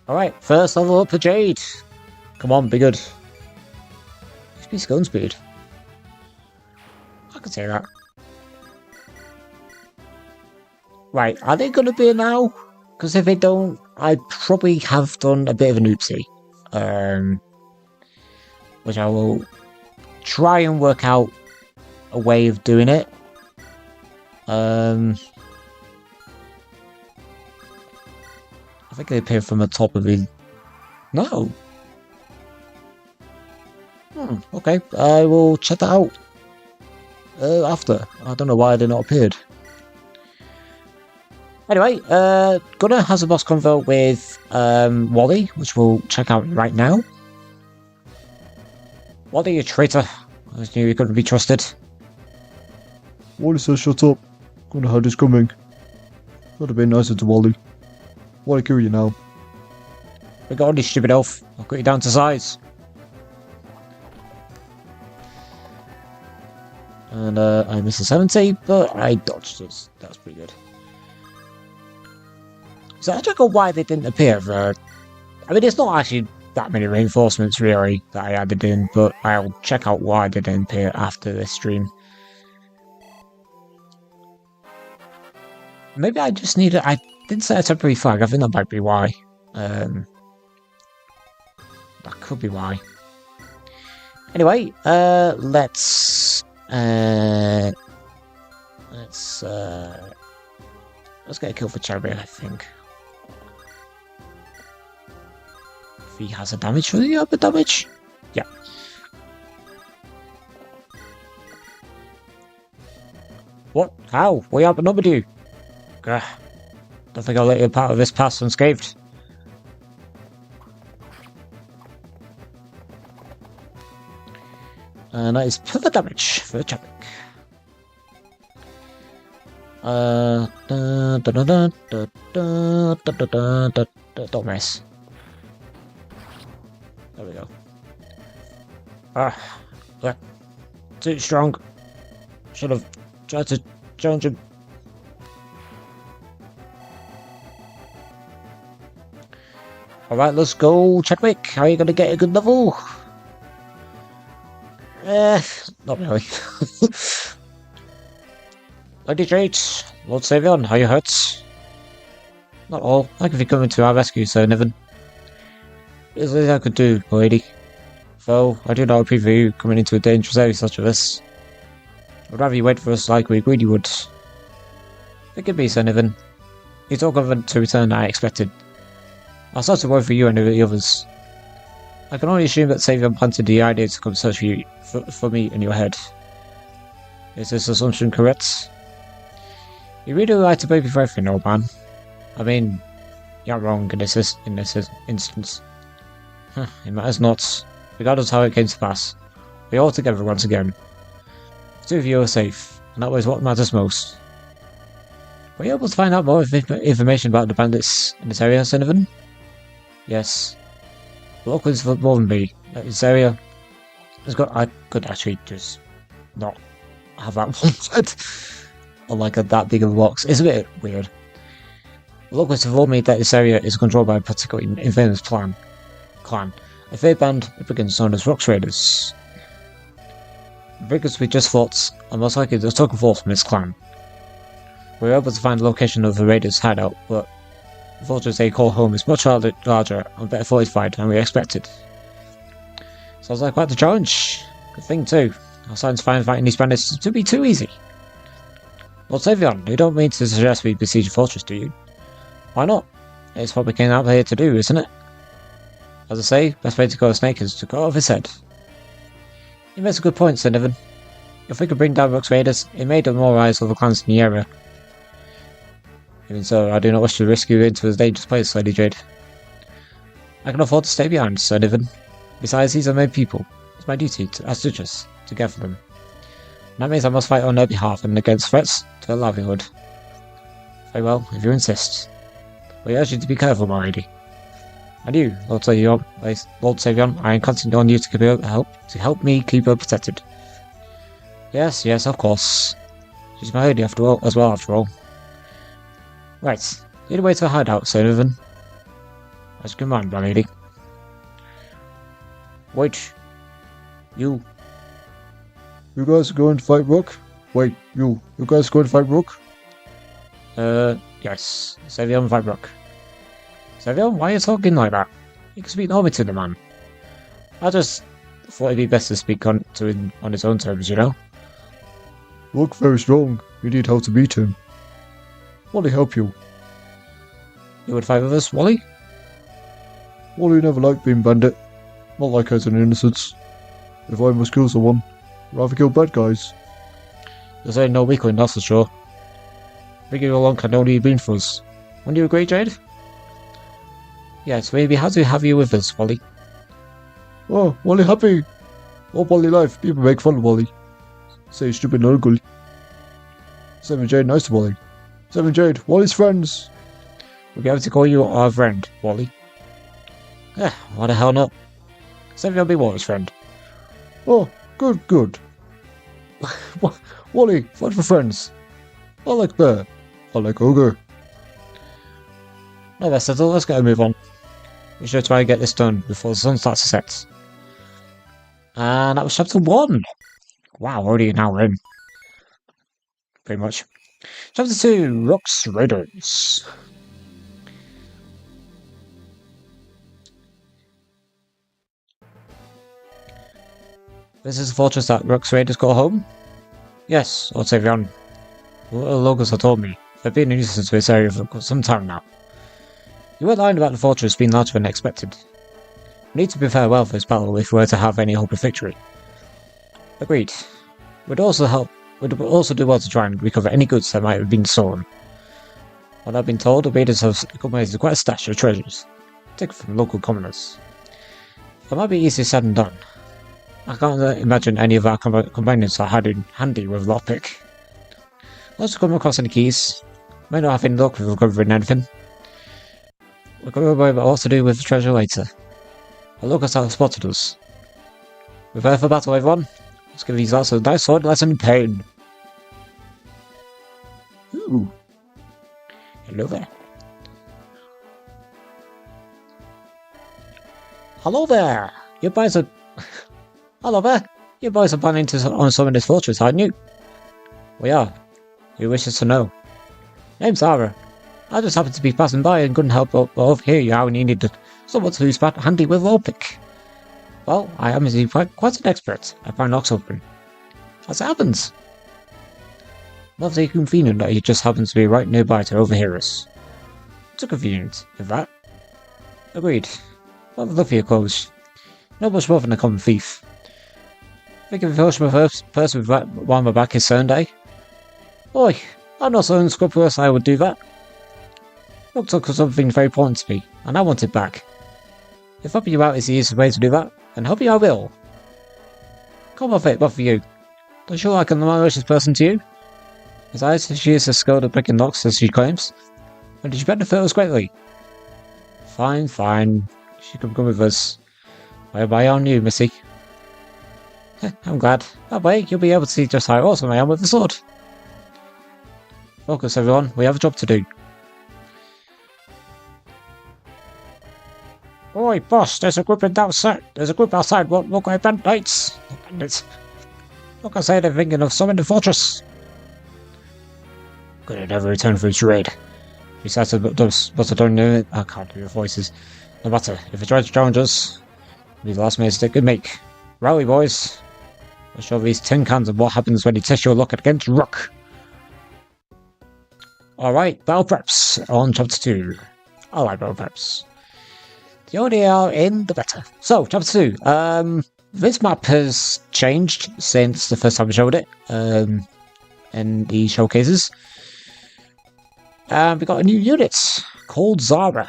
Alright, first level up for Jade. Come on, be good. HP gun speed. I can say that. Right, are they gonna be now? Because if they don't, I probably have done a bit of an oopsie. Which I will try and work out a way of doing it. I think they appear from the top of the... No! Okay, I will check that out. After. I don't know why they not appeared. Anyway, Gunnar has a boss convo with Wally, which we'll check out right now. Wally, you traitor. I knew you couldn't be trusted. Wally says shut up. Gonna have this coming. Gotta be nicer to Wally. Wally, kill you now. We got on, you stupid elf. I'll cut you down to size. And I missed a 70, but I dodged it. That's pretty good. So I don't know why they didn't appear. I mean, it's not actually that many reinforcements really that I added in, but I'll check out why they didn't appear after this stream. Maybe I just need I didn't set a temporary flag. I think that might be why. That could be why. Anyway, let's get a kill for Cherry, I think. If he has a damage, should he have a damage? Yeah. What? How? We outnumbered you. Gah. Don't think I'll let you part of this pass unscathed. And that is perfect damage for Chadwick. Don't miss. There we go. Yeah. Too strong. Should have tried to challenge him. Alright, let's go, Chadwick. How are you going to get a good level? Not really. Lady Jade, Lord Savion, how are you hurt? Not all. Thank you for coming to our rescue, Sir Niven. There's little I could do, lady. Though, I do not approve of you coming into a dangerous area such as this. I'd rather you wait for us like we agreed you would. Forgive me, Sir Niven. It's all government to return I expected. I'll start to worry for you and the others. I can only assume that Savion planted the idea to come search for you, for me in your head. Is this assumption correct? You really like to blame me for everything, old man. I mean, you're not wrong in this instance. It matters not, regardless how it came to pass. We're all together once again. The two of you are safe, and that was what matters most. Were you able to find out more information about the bandits in this area, Sinovan? Yes. The locals for more than me. This area has got. I could actually just not have that one said on like that big of a box. It's a bit weird. The locals have told me that this area is controlled by a particular Infernal clan. A third band, the brigands known as Rocks Raiders. The brigands we just fought are most likely the token force from this clan. We were able to find the location of the raiders' hideout, but the fortress they call home is much larger and better fortified than we expected. Sounds like quite the challenge. Good thing too. I was starting to find fighting these bandits to be too easy. Lord Savion, you don't mean to suggest we besiege the fortress, do you? Why not? It's what we came out here to do, isn't it? As I say, best way to kill a snake is to cut off his head. You make a good point, Sir Niven. If we could bring down Rocks Raiders, it may demoralise other clans in the area. Even so, I do not wish to risk you into a dangerous place, Lady Jade. I can afford to stay behind, Sir Niven. Besides, these are my people. It's my duty, as judges, to care for them. And that means I must fight on their behalf and against threats to their livelihood. Very well, if you insist. We urge you to be careful, my lady. And you, Lord Savion, I am counting on you to help me keep her protected. Yes, of course. She's my lady after all. Right, lead away to a hideout, Sir Niven. As you command, my lady. Wait. You. You guys are going to fight Rook? Wait, you guys are going to fight Rook? Yes. Savion fight Rook. Savion, why are you talking like that? You can speak normally to the man. I just thought it'd be best to speak to him on his own terms, you know? Rook very strong. You need help to beat him. Wally help you. You would fight with us, Wally? Wally never liked being bandit. Not like as an innocence. If I must kill someone, rather kill bad guys. There's ain't no weakling, that's for sure. Bringing you along can only have been for us. Wouldn't you agree, Jade? Yes, maybe how to have you with us, Wally? Oh, Wally happy. All Wally life, people make fun of Wally. Say stupid and ugly. 7 Jade nice to Wally. 7 Jade, Wally's friends. We'll be able to call you our friend, Wally. Why the hell not? 7 will be Wally's friend. Oh, good. Wally, fight for friends. I like bear. I like ogre. No, that's settled. Let's get a move on. We should try and get this done before the sun starts to set. And that was chapter 1. Wow, already an hour in. Pretty much. Chapter 2, Rocks Raiders. This is the fortress that Rocks Raiders call home? Yes, Lord Savion. The locals have told me. They've been a nuisance to this area for some time now. You weren't lying about the fortress being larger than expected. We need to prepare well for this battle if we were to have any hope of victory. Agreed. We'd also do well to try and recover any goods that might have been stolen. What I've been told, the raiders have accumulated quite a stash of treasures, taken from local commoners. That might be easier said than done. I can't imagine any of our companions are handy with lockpick. Unless we come across any keys, may not have any luck with recovering anything. We're going to worry about what to do with the treasure later. The locals have spotted us. Prepare for battle, everyone. Let's give these lads a nice sword lesson in pain. Ooh. Hello there. Hello there. You boys are... Hello there. You boys are planning on summon this fortress, aren't you? We are. Who wishes to know? Name's Zara. I just happened to be passing by and couldn't help but overhear you how you needed someone who's handy with lockpick. Well, I am indeed quite an expert at prying locks open. As it happens. Not very convenient that he just happens to be right nearby to overhear us. Too convenient, if that. Agreed. Well, look for your clothes. Not much more than a common thief. Think if a person with one on my back is Sunday? Oi, I'm not so unscrupulous I would do that. Look took something very important to me, and I want it back. If helping you out is the easiest way to do that, then help you I will. Come off it, both of you. Don't you like a malicious person to you? Besides, she is as skilled at breaking locks as she claims, and did you benefit us greatly? Fine. She can come with us. Bye on you, Missy. I'm glad. That way, you'll be able to see just how awesome I am with the sword. Focus, everyone. We have a job to do. Oi, boss, there's a group outside. There's a group outside. Look like bandits. Bandits. Look outside, they're thinking of summoning the fortress. Could have never returned from its raid. Besides, but I don't know it. I can't do your voices. No matter, if it tries to challenge us, it'll be the last mistake it could make. Rally, boys. I'll show these tin cans and what happens when you test your luck against Rook. Alright, battle preps on chapter 2. I like battle preps. The older they are in, the better. So, chapter 2. This map has changed since the first time we showed it. In the showcases. And we got a new unit called Zara.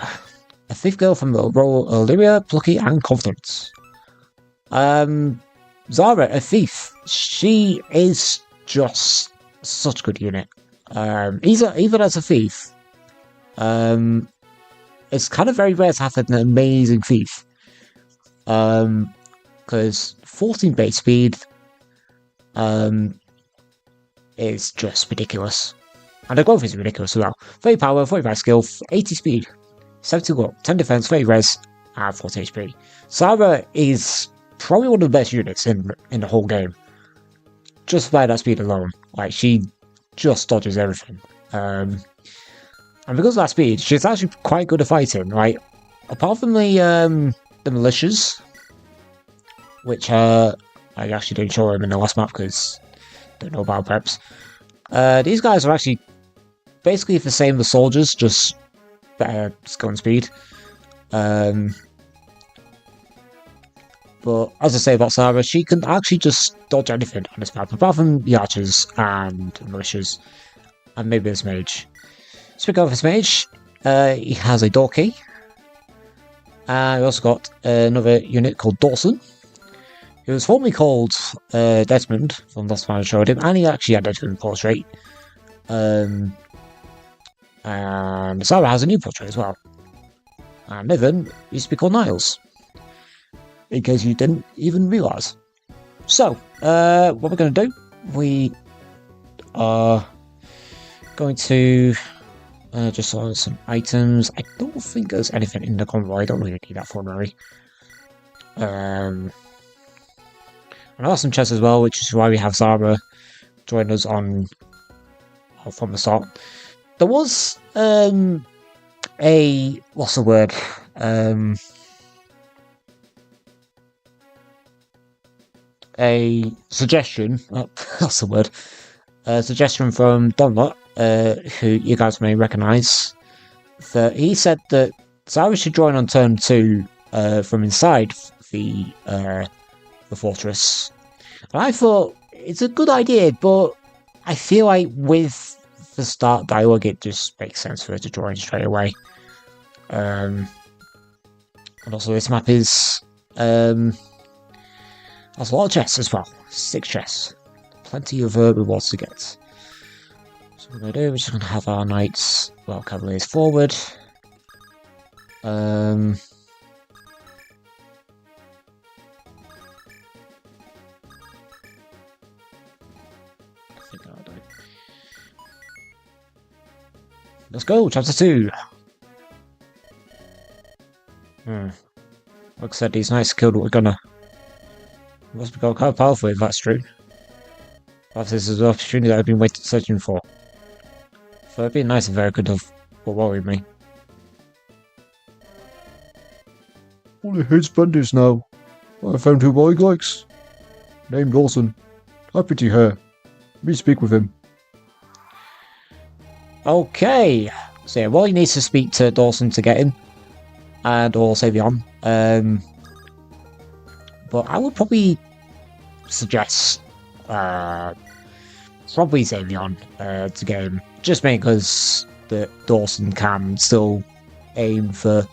A thief girl from the role Illyria, plucky and confident. Zara, a thief. She is just such a good unit. Even as a thief, it's kind of very rare to have an amazing thief. Because 14 base speed is just ridiculous. And the growth is ridiculous as well. 30 power, 45 skill, 80 speed, 70 luck, 10 defense, 30 res, and 40 HP. Zara is probably one of the best units in the whole game. Just by that speed alone. Like, she just dodges everything. And because of that speed, she's actually quite good at fighting, right? Apart from the militias, which I actually didn't show them in the last map because I don't know about preps. These guys are actually basically the same as soldiers, just better skill and speed. But as I say about Zara, she can actually just dodge anything on this map, apart from the archers and militias, and maybe this mage. Speaking of this mage, he has a door key. We also got another unit called Dawson. He was formerly called Desmond from last time I showed him, and he actually had Desmond portrait. And Zara has a new portrait as well. And Niven used to be called Niles, in case you didn't even realise. So, what we're going to do, we are going to just on some items. I don't think there's anything in the convoy. I don't really need that for Mary. And I got some chests as well, which is why we have Zara join us on from the start. There was what's the word? A suggestion. That's the word. A suggestion from Donlot, who you guys may recognise. That he said that Zara should join on turn 2 from inside the fortress. And I thought it's a good idea, but I feel like with the start dialogue, it just makes sense for her to join straight away. And also, this map is has a lot of chests as well. 6 chests, plenty of rewards to get. So what we're gonna do, we're just gonna have our knights, well, cavaliers forward. I think I'll do it. Let's go, chapter 2. Like I said, these knights killed what we're gonna. Must be quite powerful if that's true. Perhaps this is an opportunity that I've been searching for. So it'd be nice if they could have worried me. Only hates bandits now. I found who Molly likes. Named Dawson. Happy to hear. Me speak with him. Okay. So yeah, Wally needs to speak to Dawson to get him. And or Savion. But I would probably suggest probably Savion to get him. Just because Dawson can still aim for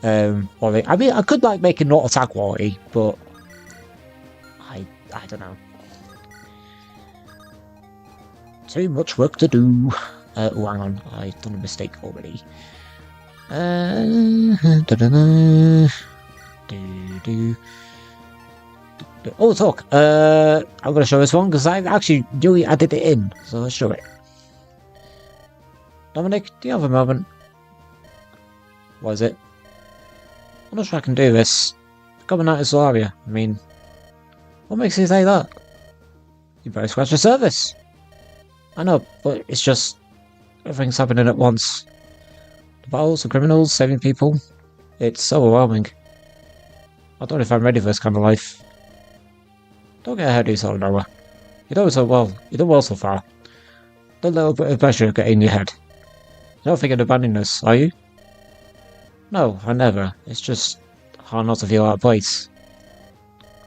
Wally. I mean, I could like make him not attack Wally, but I don't know. Too much work to do. Oh, hang on, I've done a mistake already. Oh, talk. I'm going to show this one because I actually really added it in, so let's show it. Dominic, do you have a moment? What is it? I'm not sure I can do this. Coming out of Solaria. I mean, what makes you say that? You better scratch the surface. I know, but it's just everything's happening at once. The battles, the criminals, saving people. It's so overwhelming. I don't know if I'm ready for this kind of life. Don't get ahead of yourself, Noah. You're doing so well. You're doing well so far. Don't let a bit of pressure get in your head. You're not thinking of abandoning us, are you? No, I never. It's just hard not to feel out of place.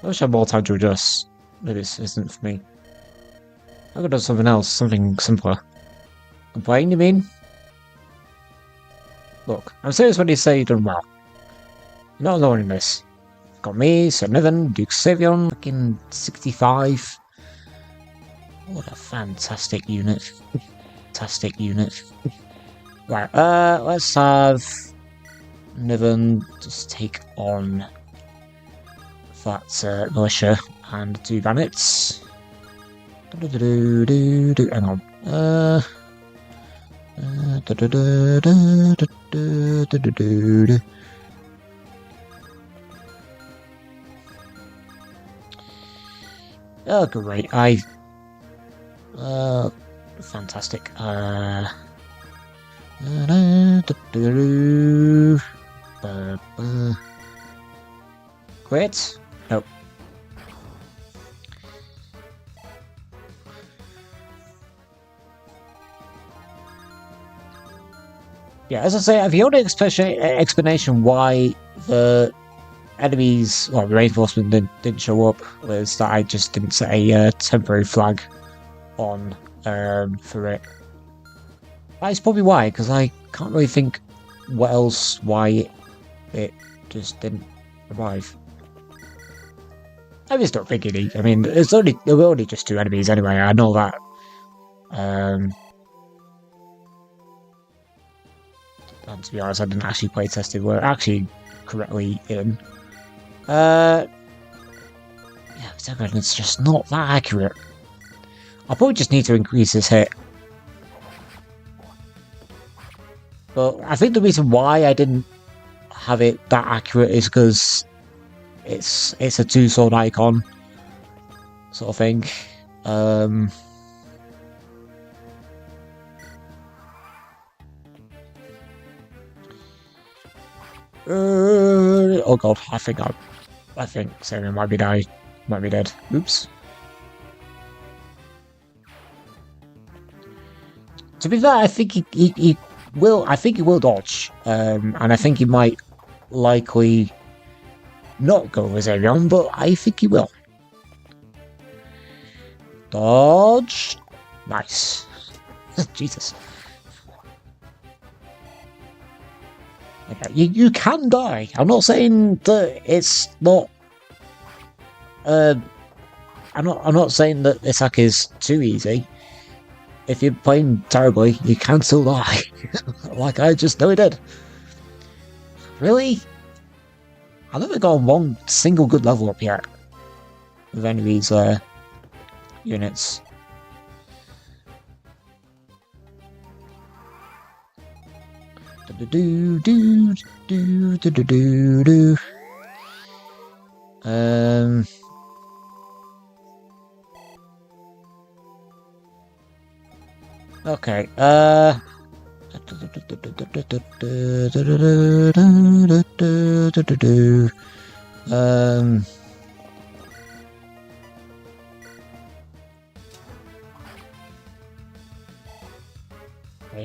I wish I had more time to adjust. Maybe this isn't for me. I could have done something else, something simpler. Complain, you mean? Look, I'm serious when you say you've done well. You're not alone in this. Got me, Sir Niven, Duke Savion, fucking 65. What a fantastic unit. Fantastic unit. Right, let's have Niven just take on that militia and 2 bandits. Hang on. Oh, great. Fantastic. Great. Nope. Yeah, as I say, the only explanation why the enemies, well, the reinforcement didn't show up was that I just didn't set a temporary flag on for it. That's probably why, because I can't really think why it just didn't arrive. I just don't think it needs. I mean, there were only just 2 enemies anyway. I know that. And to be honest, I didn't actually play tested. We're actually correctly in. Yeah, it's just not that accurate. I'll probably just need to increase this hit. But I think the reason why I didn't have it that accurate is because it's a 2-sword icon sort of thing. Oh god, I think Sarah might be dead. Oops. To be fair, I think he will. I think he will dodge, and I think he might likely not go with Xavion, but I think he will. Dodge. Nice. Jesus. Okay, you can die. I'm not saying that it's not. I'm not saying that this hack is too easy. If you're playing terribly, you can still die. Like I just nearly did. Really? I've never got one single good level up yet with any of these units. Okay,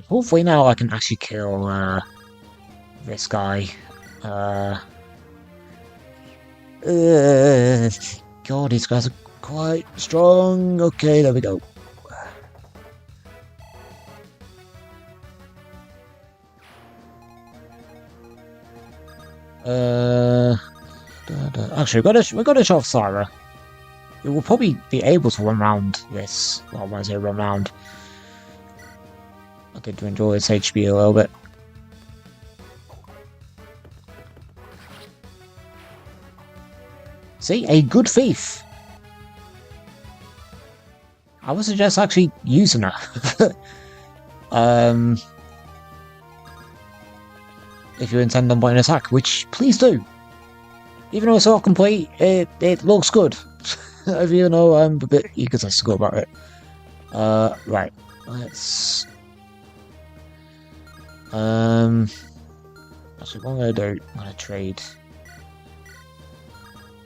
hopefully now I can actually kill, this guy. God, these guys are quite strong. Okay, there we go. Actually, we're gonna show off Sarah. We will probably be able to run around this. Well, when I say run around, I did enjoy this HP a little bit. See, a good thief. I would suggest actually using her. If you intend on buying an attack, which please do. even though it's all complete, it looks good. Even though I'm a bit egotistical about it. Right. Let's... Actually, what I'm gonna do, I'm gonna trade.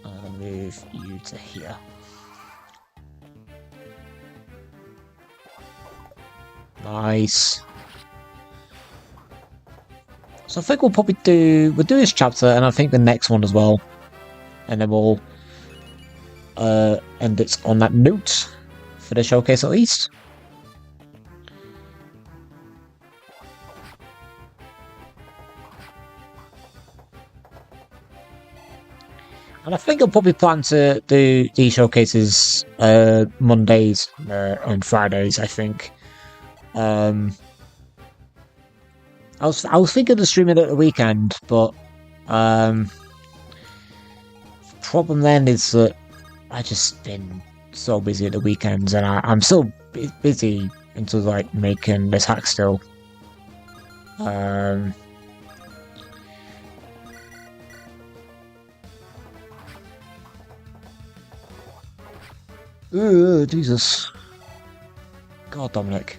I'm gonna move you to here. Nice. So I think we'll probably do this chapter, and I think the next one as well, and then we'll end it on that note for the showcase at least. And I think I'll probably plan to do these showcases Mondays and Fridays, I think. I was thinking of streaming it at the weekend, but problem then is that I just been so busy at the weekends, and I'm so busy into like making this hack still. Jesus. God, Dominic.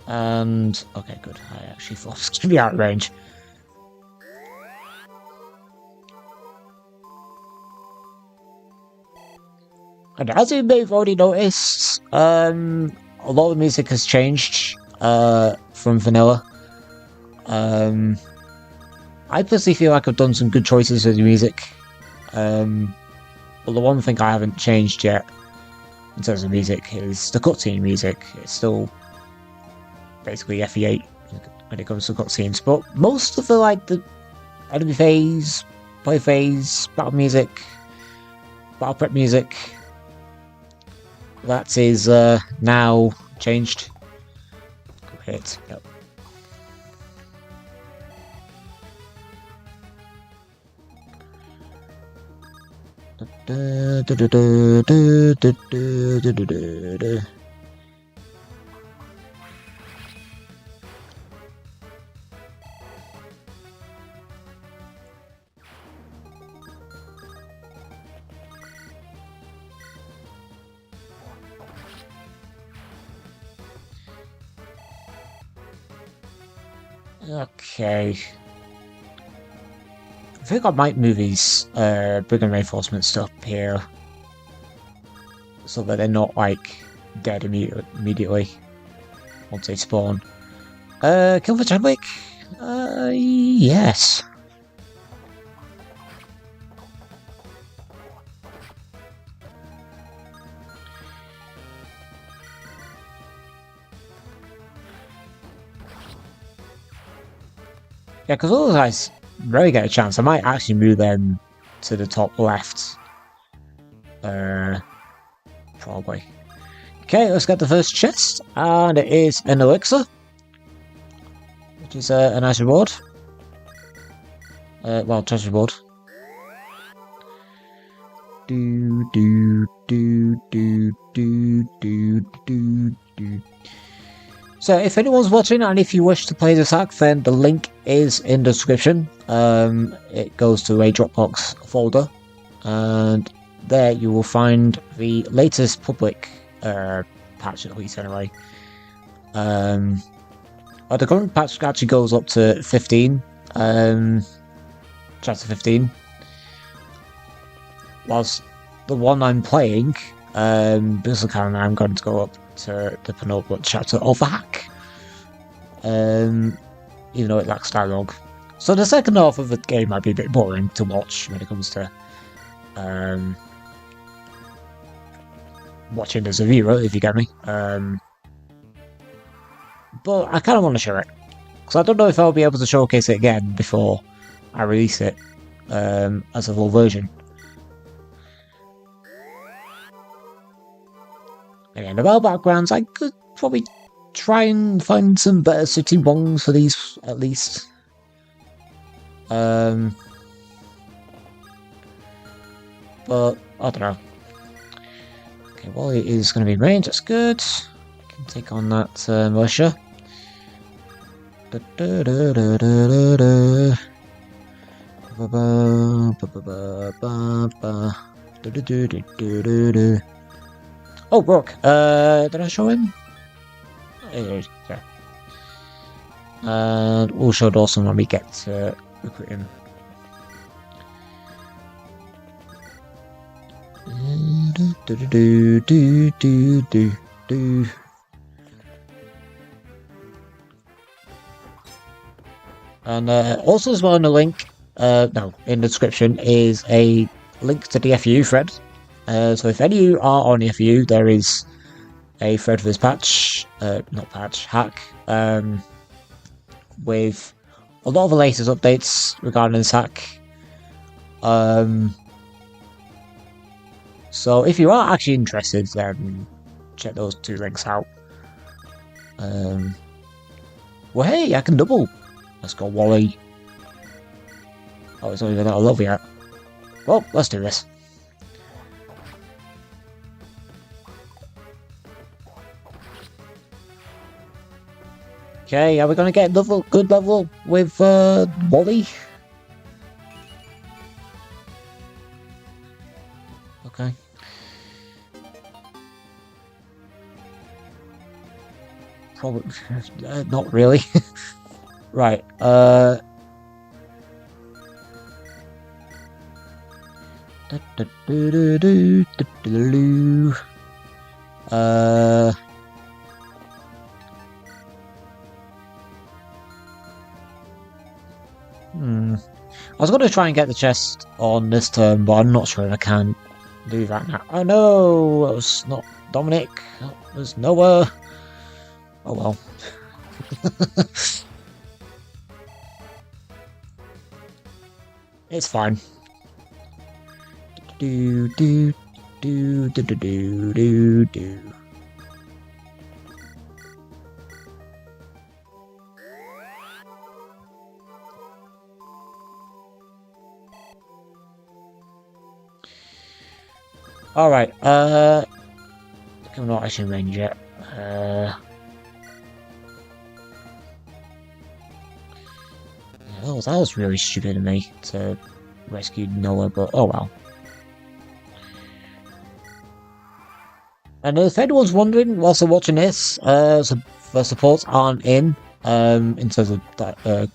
And okay, good. I actually thought it was gonna be out of range. And as you may have already noticed, a lot of music has changed from vanilla. I personally feel like I've done some good choices with the music. But the one thing I haven't changed yet in terms of music is the cutscene music. It's still basically FE8 when it comes to cutscenes, but most of the enemy phase, play phase, battle music, battle prep music, that is now changed. Great. Yep. Okay. I think I might move these brigand reinforcements up here so that they're not like dead immediately once they spawn. Kill for Chadwick? Yes. Yeah, because all the guys really get a chance. I might actually move them to the top left. Probably. Okay, let's get the first chest, and it is an elixir, which is a nice reward. Well, treasure reward. So if anyone's watching and if you wish to play this hack, then the link is in the description. It goes to a Dropbox folder, and there you will find the latest public patch, at least anyway. The current patch actually goes up to 15, chapter 15, whilst the one I'm playing, because of Karen, I'm going to go up to the penultimate chapter of the hack, even though it lacks dialogue. So the second half of the game might be a bit boring to watch when it comes to watching as a viewer, if you get me. But I kind of want to show it, because I don't know if I'll be able to showcase it again before I release it as a full version. Again, about backgrounds, I could probably try and find some better city wongs for these, at least. But I don't know. Okay, Wally is going to be range, that's good. Can take on that militia. Oh, Brooke. Did I show him? Yeah. And we'll show Dawson when we get to recruit him. And also as well in the link, no, in the description is a link to the FU thread. So if any of you are on the FU, there is a thread for this patch, not patch, hack, with a lot of the latest updates regarding this hack. So if you are actually interested, then check those two links out. Well, hey, I can double. Let's go, Wally. Oh, it's not even that love yet. Well, let's do this. Okay, are we gonna get good level with Wally? Okay. Probably not really. Right. I was going to try and get the chest on this turn, but I'm not sure if I can do that now. Oh no, it was not Dominic. It was Noah. Oh well. It's fine. Do do do do do do do do. Alright, I'm not actually in range yet. That was really stupid of me to rescue Noah, but oh well. And if anyone's wondering, whilst they're watching this, so the supports aren't in terms of that,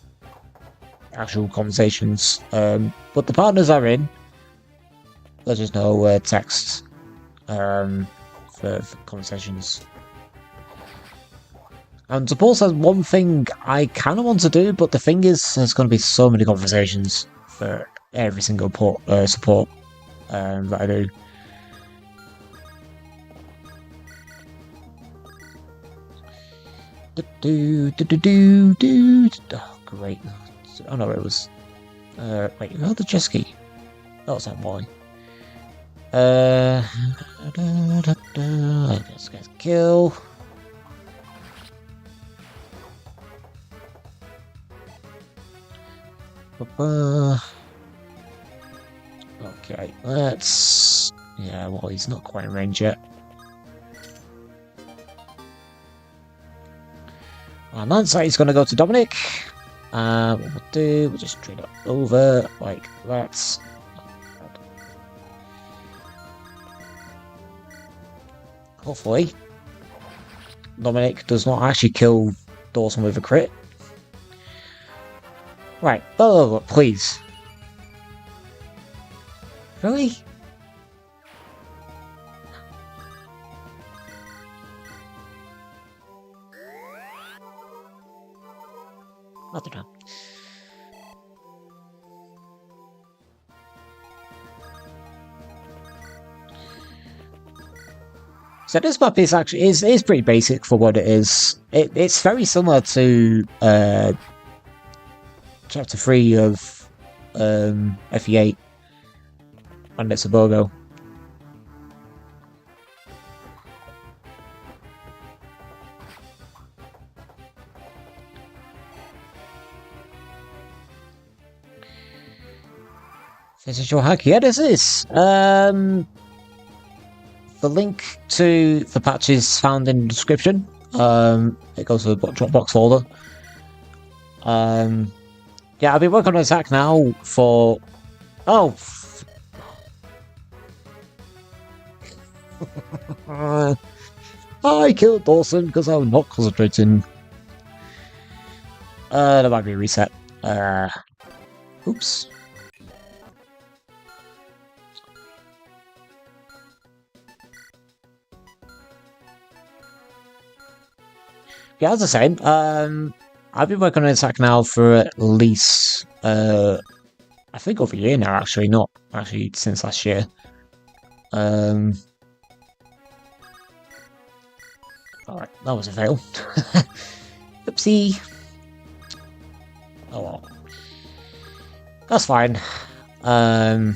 actual conversations, but the partners are in. There's just no text for conversations. And support says one thing I kind of want to do, but the thing is, there's going to be so many conversations for every single support that I do. Oh, great. Oh no, it was... wait, who had the jet ski? That was that boy. Let's get a kill. Okay, let's... Yeah, well, he's not quite in range yet. And that's how he's going to go to Dominic. What we'll do, we'll just trade it over like that. Hopefully, Dominic does not actually kill Dawson with a crit. Right, please. Really? Not done. So this map is actually is pretty basic for what it is. It's very similar to Chapter 3 of FE8 and it's a BOGO. This is your hack. Yeah, this is. The link to the patch is found in the description. It goes to the Dropbox folder. Yeah, I've been working on an attack now for... Oh! I killed Dawson because I'm not concentrating. That might be a reset. Oops. Yeah, as I said, I've been working on an attack now for at least, I think over a year now, actually, not actually since last year. Alright, that was a fail. Oopsie. Oh well. That's fine. I mean,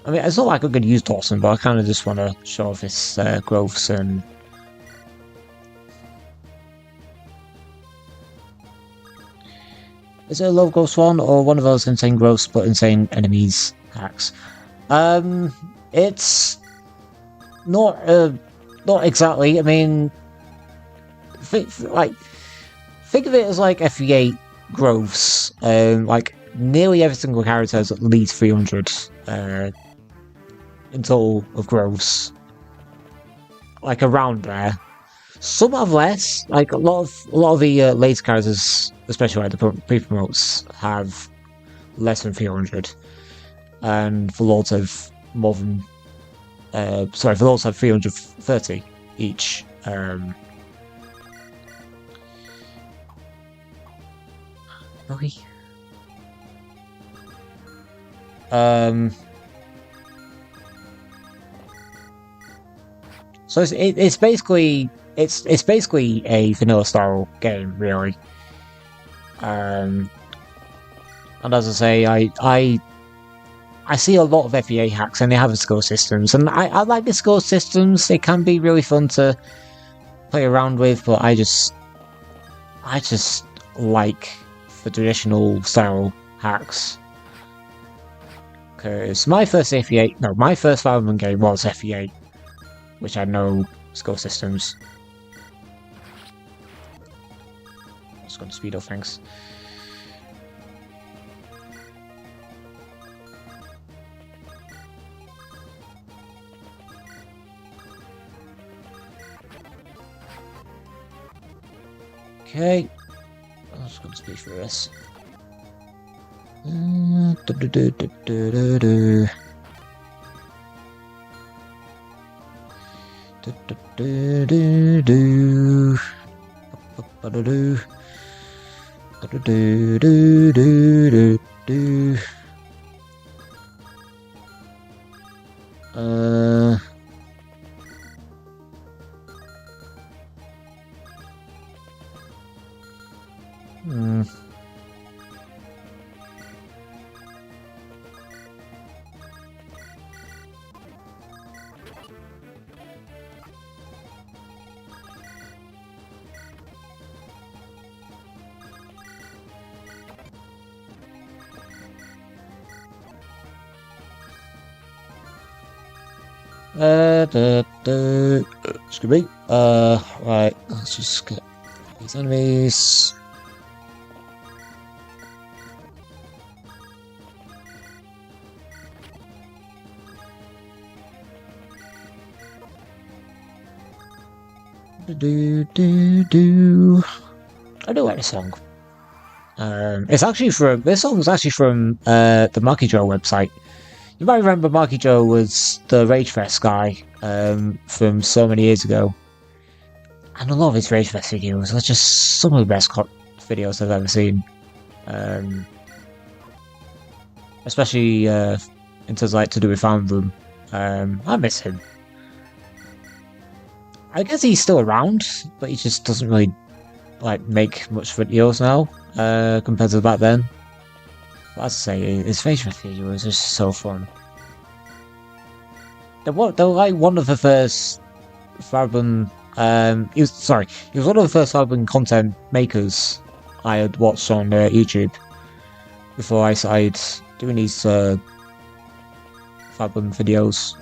it's not like I'm going to use Dawson, but I kind of just want to show off his growths and... Is it a low growth one, or one of those insane growths but insane enemies hacks? It's... Not, not exactly. I mean... Think of it as like FE8 growths. Like, nearly every single character has at least 300 in total of growths. Like around there. Some have less. Like a lot of the later characters, especially like the pre-promotes, have less than 300, and the lords have more than. Sorry, the lords have 330 each. Okay. So it's basically a vanilla style game, really. And as I say, I see a lot of FEA hacks, and they have the score systems, and I like the score systems. They can be really fun to play around with, but I just like the traditional style hacks. Because my first Fire Emblem game was FE8, which had no score systems. Just going to speed up, thanks. Okay, I'm just going to speed through this. Excuse me. Right, let's just get these enemies. I do like this song. It's actually from this song's actually from the Makijo website. You might remember Makijo was the Ragefest guy from so many years ago. And a lot of his Ragefest videos are just some of the best videos I've ever seen. Especially in terms of, like, to do with Fire Emblem. I miss him. I guess he's still around, but he just doesn't really like make much videos now compared to back then. But as I say, his Ragefest video was just so fun. They were like one of the first Fire Emblem. He was one of the first Fire Emblem content makers I had watched on YouTube before I started doing these Fire Emblem videos.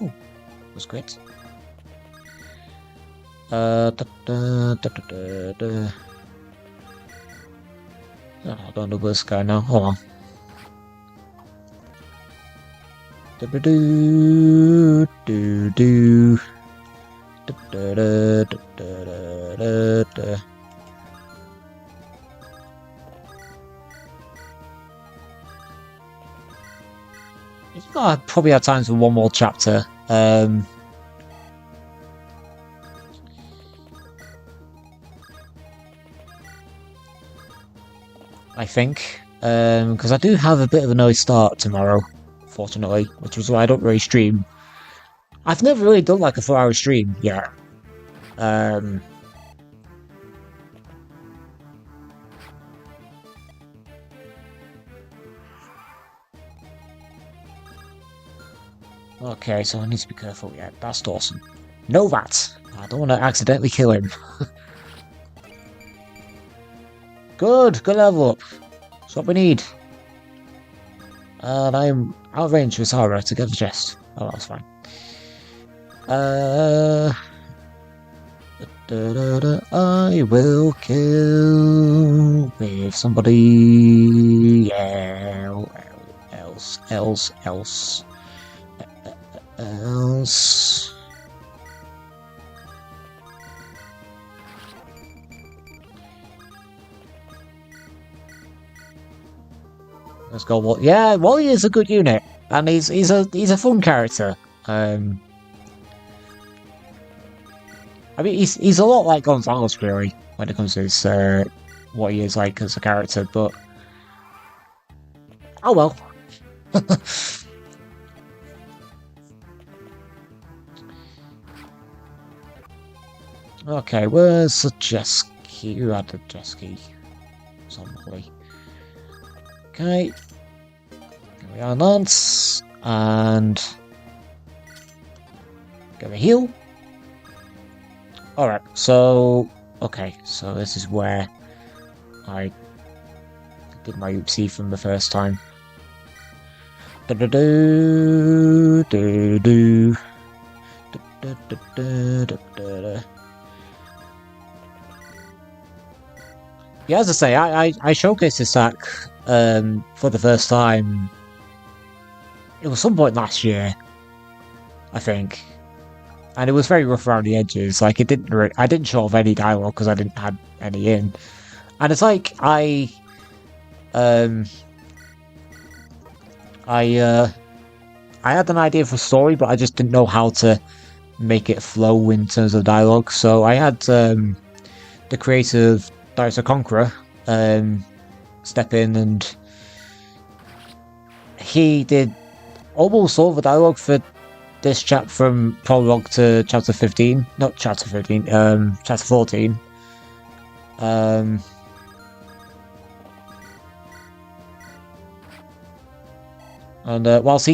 Oh, that's great. Oh, I don't know where this guy now. Hold on. I probably have time for one more chapter. I think. Because I do have a bit of an early start tomorrow, fortunately, which is why I don't really stream. I've never really done like a 4-hour stream yet. Okay, so I need to be careful. Yeah, that's Dawson. Know that. I don't want to accidentally kill him. Good level up. That's what we need. And I'm out of range with Zara to get the chest. Oh, that's fine. I will kill with somebody else. Let's go. Well, yeah, Wally is a good unit, and he's a fun character. I mean, he's a lot like Gonzalez, really, when it comes to his, what he is like as a character, but oh well. Okay, where's the jet key? Who had the jet key? Somebody. Okay. Here we are, Lance. And get a heal. Alright, so okay, so this is where I did my oopsie from the first time. Yeah, as I say, I showcased this sack for the first time. It was some point last year, I think, and it was very rough around the edges. Like I didn't show off any dialogue because I didn't have any in, and it's like I had an idea for a story, but I just didn't know how to make it flow in terms of dialogue. So I had the creator of Darius the Conqueror step in, and he did almost all the dialogue for this chap from Prologue to Chapter 15. Not Chapter 15, Chapter 14. And whilst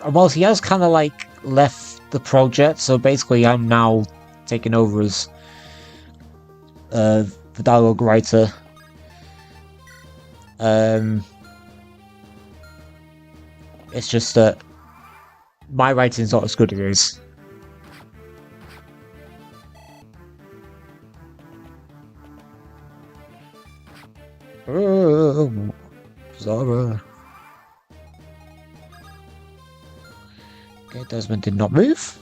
whilst he has kind of like left the project, so basically I'm now taking over as the dialogue writer. It's just that my writing's not as good as his. Oh, Zara. Okay, Desmond did not move.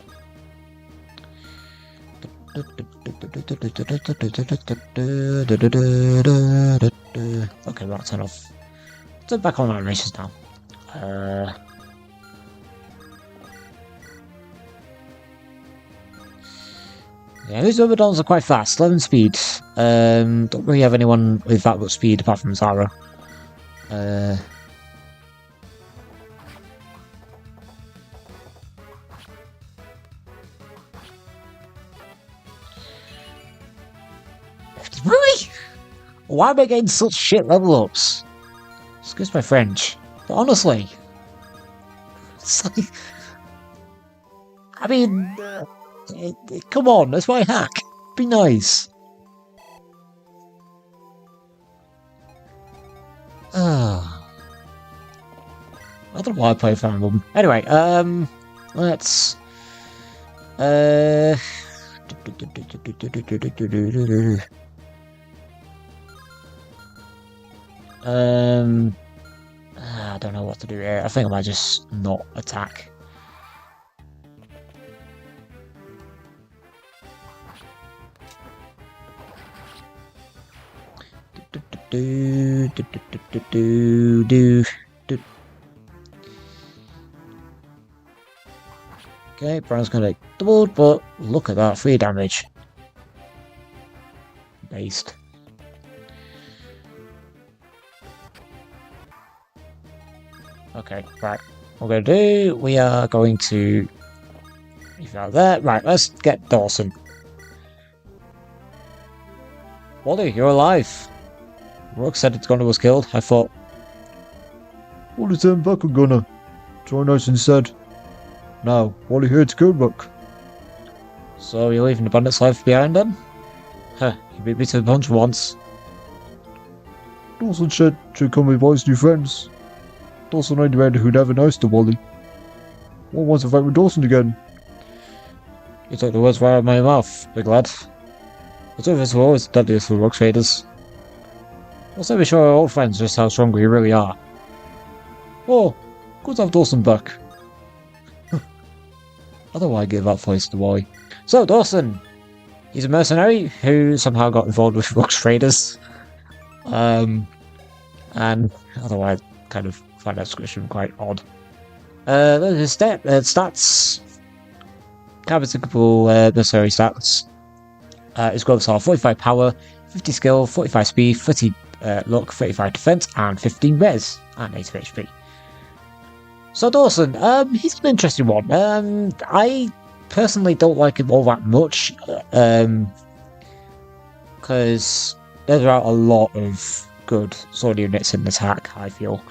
Okay, right, turn off. Turn back on animations now. Yeah, these Overdoms are quite fast, 11 speed. Don't really have anyone with that much speed apart from Zara. Really? Why am I getting such shit level ups? Excuse my French, but honestly, it's like, I mean, come on, that's my hack. Be nice. I don't know why I play Fire Emblem. Anyway, let's I don't know what to do here. I think I might just not attack. Okay, Brown's gonna take doubled, but look at that, 3 damage. Based. Okay, right. What we're gonna do, we are going to leave out there. Right, let's get Dawson. Wally, you're alive. Rook said it's Gunnar was killed. I thought, Wally turned back on Gunnar. Join us instead. Now, Wally here to kill Rook. so you're leaving the bandit's life behind then? Huh, you beat me to the punch once. Dawson said to come with Wally's new friends. Dawson ain't the man who never knows to Wally. One wants to fight with Dawson again. You took the words right out of my mouth, big lad. The two of us were always deadliest for rock traders. Also, we show our old friends just how strong we really are. Oh, good to have Dawson back. I don't know why I give that voice to Wally. So, Dawson! He's a mercenary who somehow got involved with rock traders. And otherwise, kind of find that description quite odd. His stats. Cabin's a couple mercenary stats. His gloves are 45 power, 50 skill, 45 speed, 30 luck, 35 defense, and 15 res, and 8 HP. So Dawson, he's an interesting one. I personally don't like him all that much, because there are a lot of good sword units in attack, I feel.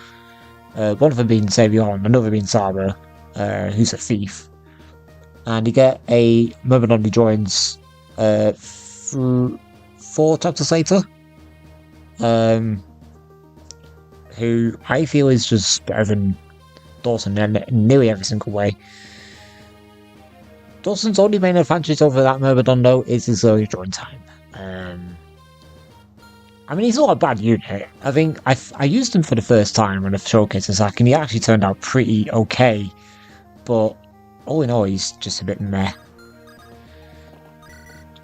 One of them being Savion, another being Zara, who's a thief. And you get a moment on he joins 4 chapters later, who I feel is just better than Dawson in nearly every single way. Dawson's only main advantage over that Myrmidon is his early join time. I mean, he's not a bad unit. I think I used him for the first time when I showcased attack, and he actually turned out pretty okay. But all in all, he's just a bit meh.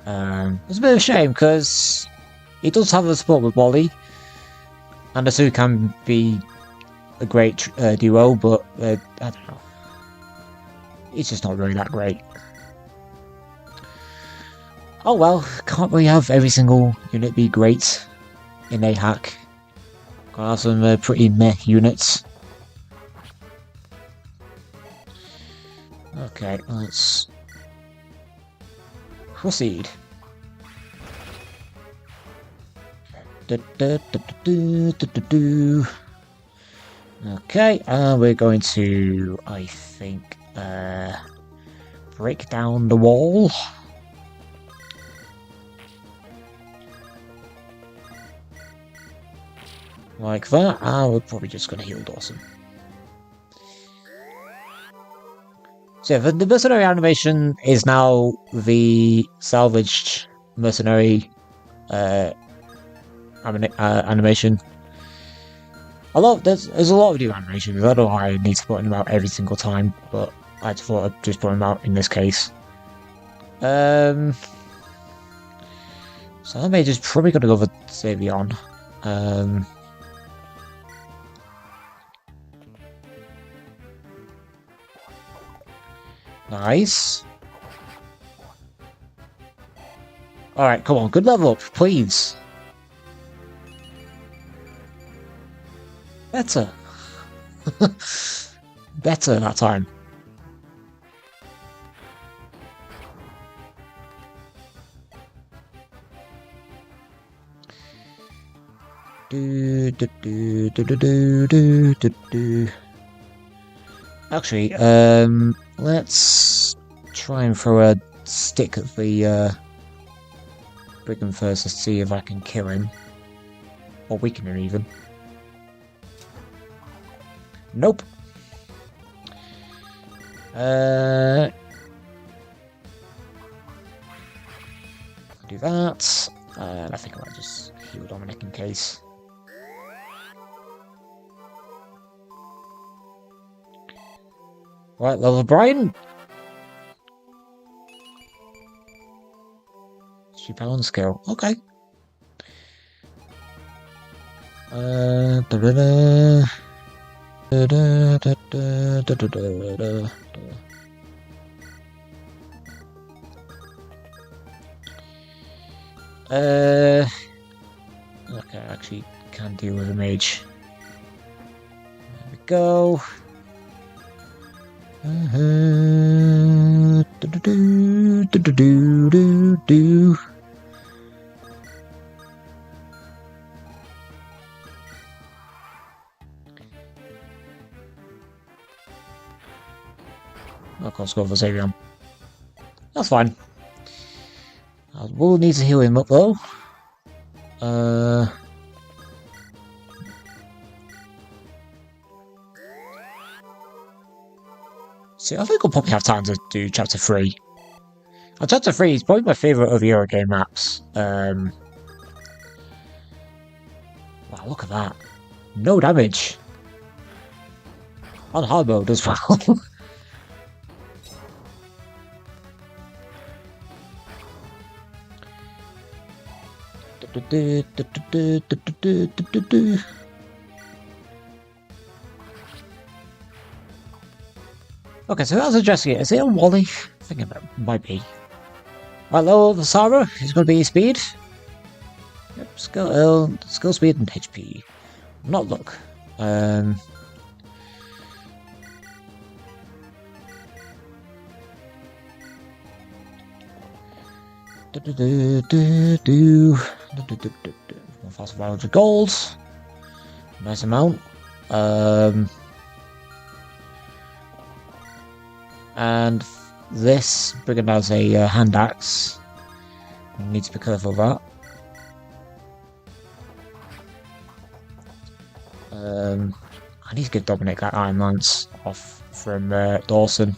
It's a bit of a shame because he does have a support with Wally, and the two can be a great duo, but I don't know. It's just not really that great. Oh well, can't really have every single unit be great in a hack. Gotta have some pretty meh units. Okay, let's proceed. Okay, we're going to, I think, break down the wall. Like that, and we're probably just going to heal Dawson. So yeah, the mercenary animation is now the salvaged mercenary animation. There's a lot of new animations. I don't know why I need to put them out every single time, but I just thought I'd just put them out in this case. So I may just probably gonna go for Savion. Nice. Alright, come on, good level up, please. Better. Better that time. Actually, let's try and throw a stick at the brigand first to see if I can kill him. Or weaken him even. Nope. Do that. And I think I might just heal Dominic in case. Right, level Brian. 3 pound skill. Okay. Okay, I actually can deal with a mage. There we go. Of course, go for Xavier. That's fine. I will need to heal him up though. See, I think I'll probably have time to do Chapter 3. Chapter 3 is probably my favourite of the Eurogame maps. Wow, look at that. No damage. On hard mode as well. Okay, so that's addressing it. Is it a Wally? I think it might be. Hello, the Sarah is going to be speed. Yep, skill speed and HP. Not luck. More fast 500 gold. Nice amount. And this brigand has a hand axe. Need to be careful of that. I need to give Dominic that Iron Lance off from Dawson.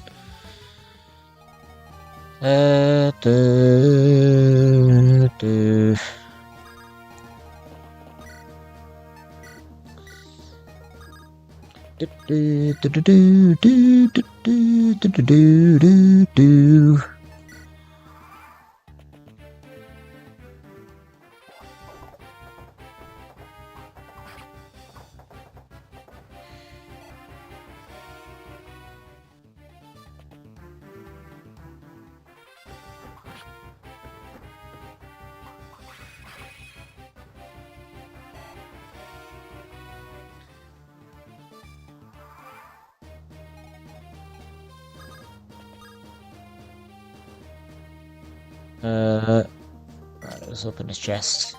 Right, let's open his chest.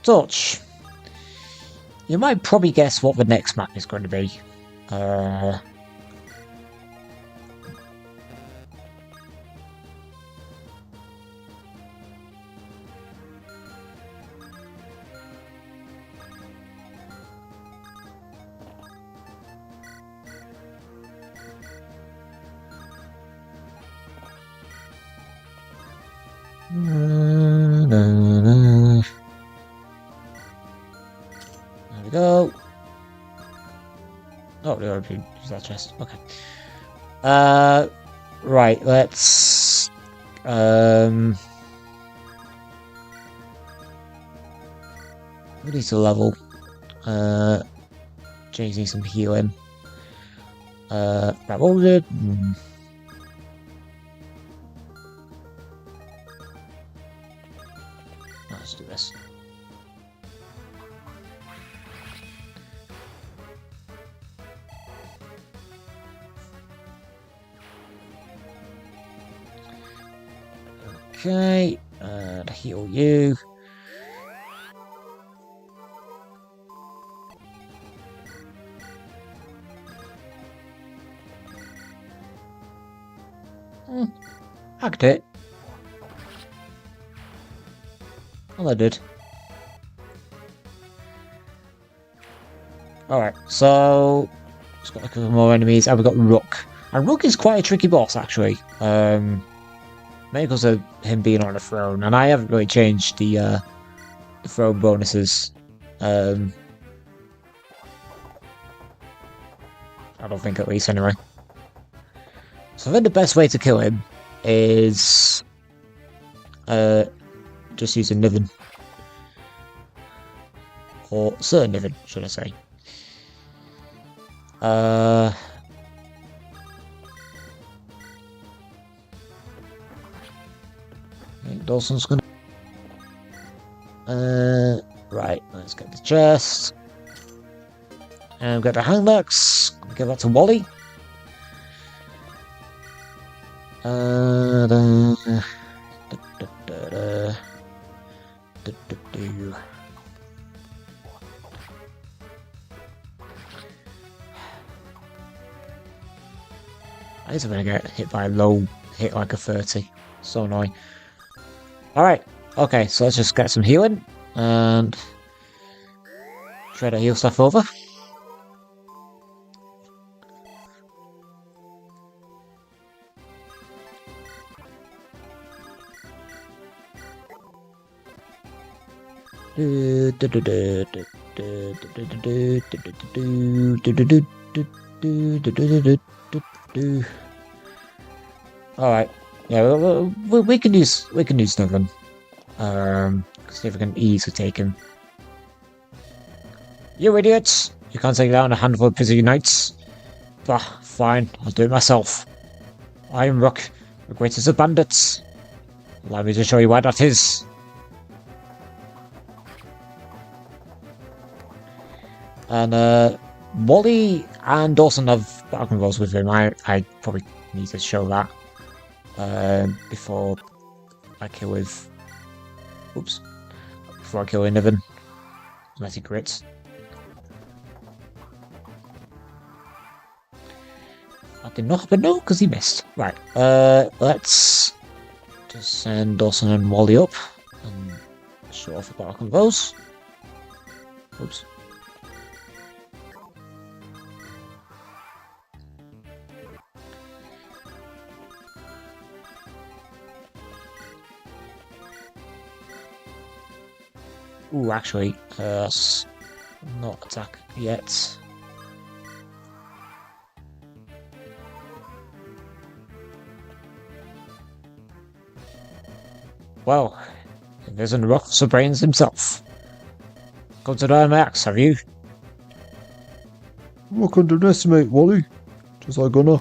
Touch. You might probably guess what the next map is going to be. There we go. Oh, we already used that chest. Okay. Right, let's we need to level. Jay needs some healing. Right, what was it? Let's do this. Okay, and heal you. Hacked it. Well, I did. Alright, so Just got a couple more enemies, and we've got Rook. And Rook is quite a tricky boss, actually. Maybe because of him being on a throne, and I haven't really changed the throne bonuses. I don't think, at least, anyway. So I think the best way to kill him is just using Niven. Or Sir Niven, should I say. I think Dawson's gonna... right, let's get the chest. And we've got the hand axe. Give that to Wally. I guess I'm gonna get hit by a low hit like a 30. So annoying. Alright, okay, so let's just get some healing and try to heal stuff over. Alright, yeah, we can use Niven. See if we can easily take him. You idiots! You can't take down a handful of busy knights. Bah, fine, I'll do it myself. I am Rook, the greatest of bandits. Allow me to show you why that is. And Wally and Dawson have battle controls with him. I probably need to show that before I kill with. Oops. Before I kill with Niven. Unless he crits. That did not happen, no, because he missed. Right. Let's just send Dawson and Wally up and show off the battle controls. Oops. Ooh, actually, not attack yet. Well, it isn't rough Sir Brains himself. Come to learn my axe, have you? Rook underestimate Wally. Just like Gunnar.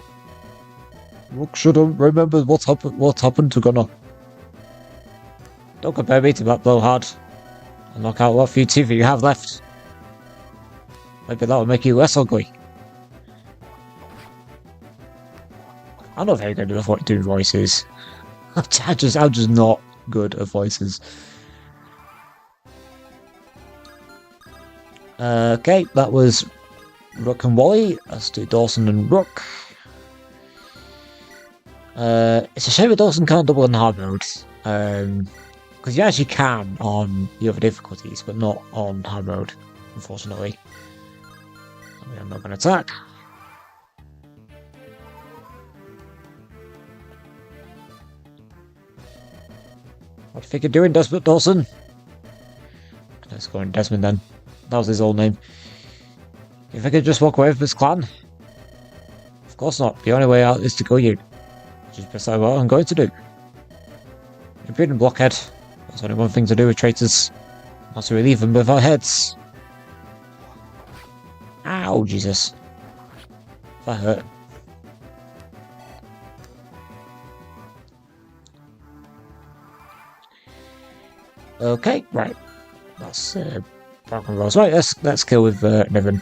Rook should have remembered what's happened to Gunnar. Don't compare me to that blowhard. I'll knock out what few teeth you have left. Maybe that will make you less ugly. I'm not very good at doing voices. I'm just not good at voices. Okay, that was Rook and Wally. Let's do Dawson and Rook. It's a shame that Dawson can't double on hard mode. Because you actually can on the other difficulties, but not on hard mode, unfortunately. I mean, I'm not going to attack. What do you think you're doing, Desmond Dawson? Let's go in Desmond then. That was his old name. You think I could just walk away from this clan? Of course not. The only way out is to kill you. Which is precisely what I'm going to do. Impudent blockhead. There's only one thing to do with traitors. Not to relieve them with our heads. Ow, Jesus. That hurt. Okay, right. That's broken rolls. Right, let's kill with Niven.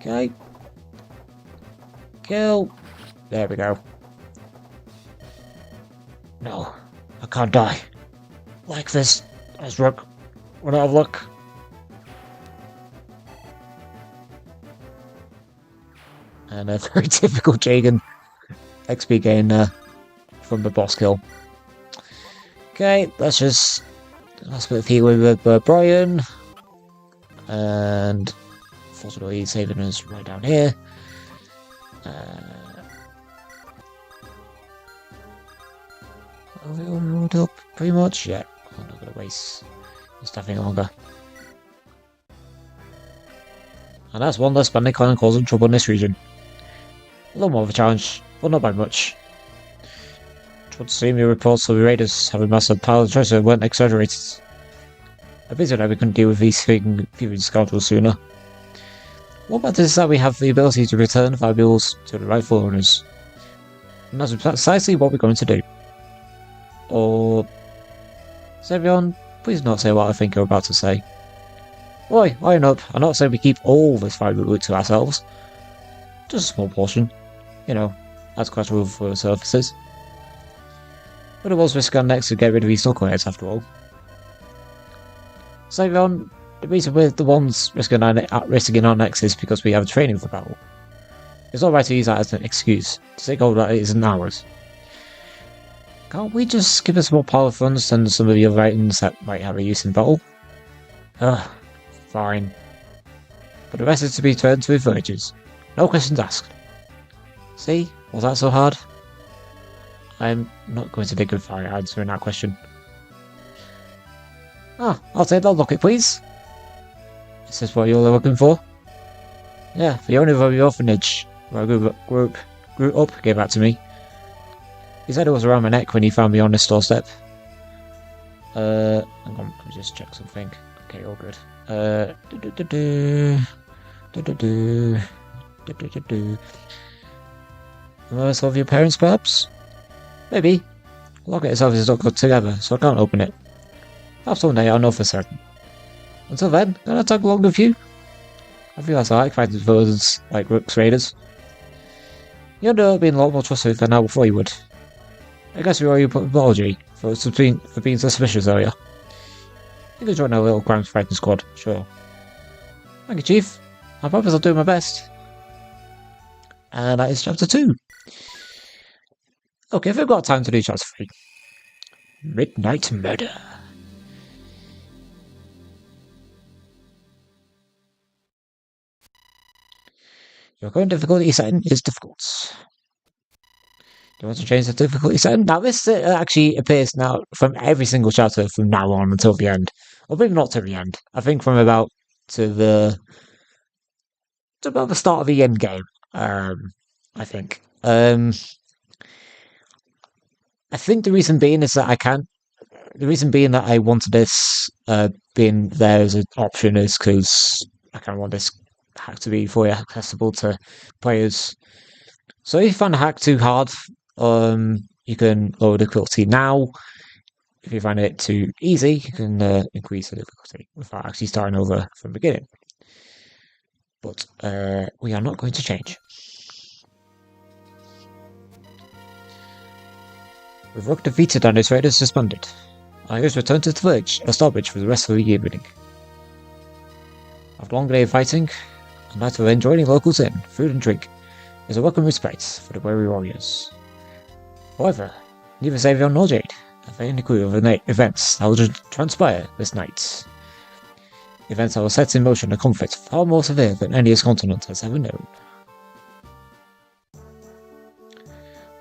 Okay. Kill. There we go. No, I can't die. Like this. As Rook. Run out of luck. And a very typical Jagan XP gain there. from the boss kill. Okay, let's just last bit of healing with Brian, and fortunately saving us right down here. Are we all moved up pretty much? Yeah, I'm not gonna waste this stuff any longer. And that's one less bandit clan causing trouble in this region. A little more of a challenge, but not by much. Towards senior reports of the raiders having massive pile of treasure weren't exaggerated. A bit that we couldn't deal with these thieving scoundrels sooner. What matters is that we have the ability to return valuables to the rightful owners. And that's precisely what we're going to do. Or... Sevion, please not say what I think you're about to say. Oi, iron up. I'm not saying we keep all this valuable loot to ourselves. Just a small portion. You know, as collateral for surfaces. But it was risk our necks to get rid of these knuckleheads after all. Savion, the reason we're the ones risking our necks is because we have training for battle. It's not right to use that as an excuse to take all that it isn't ours. Can't we just give us more power funds than some of the other items that might have a use in battle? Ugh, fine. But the rest is to be turned to villages. No questions asked. See? Was that so hard? I'm not going to dig a fire answering that question. Ah, I'll take that locket, please. Is this what you're looking for? Yeah, the owner of the orphanage where I grew up gave that to me. He said it was around my neck when he found me on this doorstep. Hang on, let me just check something. Okay, all good. Most of your parents, perhaps? Maybe. The locket itself is not good together, so I can't open it. Perhaps one day I'll know for certain. Until then, can I tag along with you? I feel I like fighting villains like Rook's Raiders. You end up being a lot more trustworthy than I thought you would. I guess we owe you an apology for being suspicious earlier. You can join our little crime fighting squad, sure. Thank you, Chief. I promise I'll do my best. And that is chapter 2. Okay, if we've got time to do chapter 3. Midnight Murder. Your current difficulty setting is difficult. Do you want to change the difficulty setting? Now, this actually appears now from every single chapter from now on until the end. Or maybe not to the end. I think from about the start of the end game. I think. I think the reason being is that the reason being that I wanted this being there as an option is because I kind of want this hack to be fully accessible to players. So if you find a hack too hard, you can lower the difficulty now. If you find it too easy, you can increase the difficulty without actually starting over from the beginning. But we are not going to change. With Rook defeated and his raiders suspended, Iris returned to the village, a Starbridge for the rest of the evening. After a long day of fighting, a night of enjoying locals in, food and drink, is a welcome respite for the weary warriors. However, neither Savion nor Jade have any clue of the events that will transpire this night. Events that will set in motion a conflict far more severe than any this continent has ever known.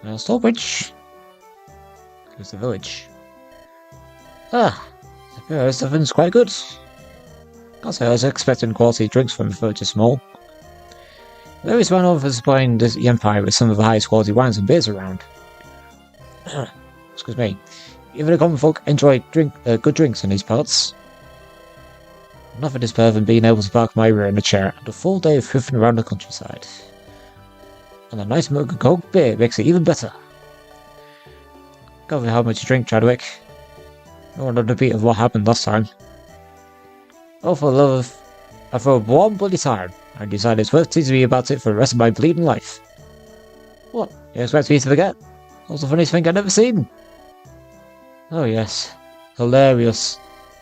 Now, Starbridge. Here's the village. Ah, the everything's quite good. Can't say I was expecting quality drinks from the village is small. There is one over supplying the Empire with some of the highest quality wines and beers around. Excuse me. Even the common folk enjoy good drinks in these parts. Nothing is better than being able to park my rear in a chair and a full day of hoofing around the countryside. And a nice mug of cold beer makes it even better. Go over how much you drink, Chadwick. No one on the beat of what happened last time. Oh, for the love of... For one bloody time, I decided it's worth teasing me about it for the rest of my bleeding life. What? You expect me to forget? What's the funniest thing I've ever seen? Oh yes. Hilarious.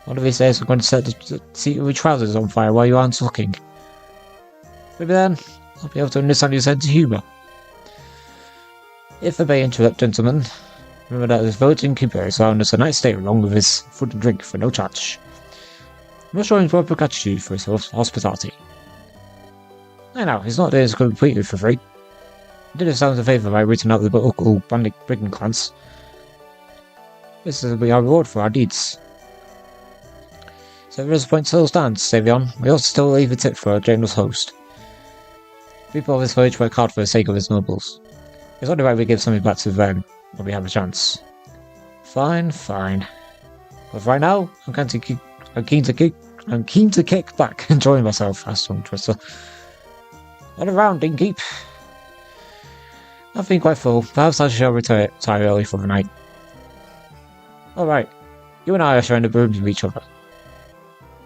One of these days I'm going to set the seat of your trousers on fire while you aren't looking. Maybe then, I'll be able to understand your sense of humour. If I may interrupt, gentlemen, Remember that this village innkeeper is allowing us a nice stay along with his food and drink for no charge. I'm not showing proper gratitude for his hospitality. I know, he's not doing this completely for free. He did us a favour by rooting out the local brigand clans. This will be our reward for our deeds. So there is a point still stands, Savion. We ought to still leave a tip for our generous host. People of this village work hard for the sake of his nobles. It's only right we give something back to them when we have a chance. Fine. But right now, I'm keen to kick back, enjoying myself, asked Tongue Twister. Not around, Inkeep. I've been quite full. Perhaps I shall retire early for the night. Alright, you and I are sharing the rooms with each other.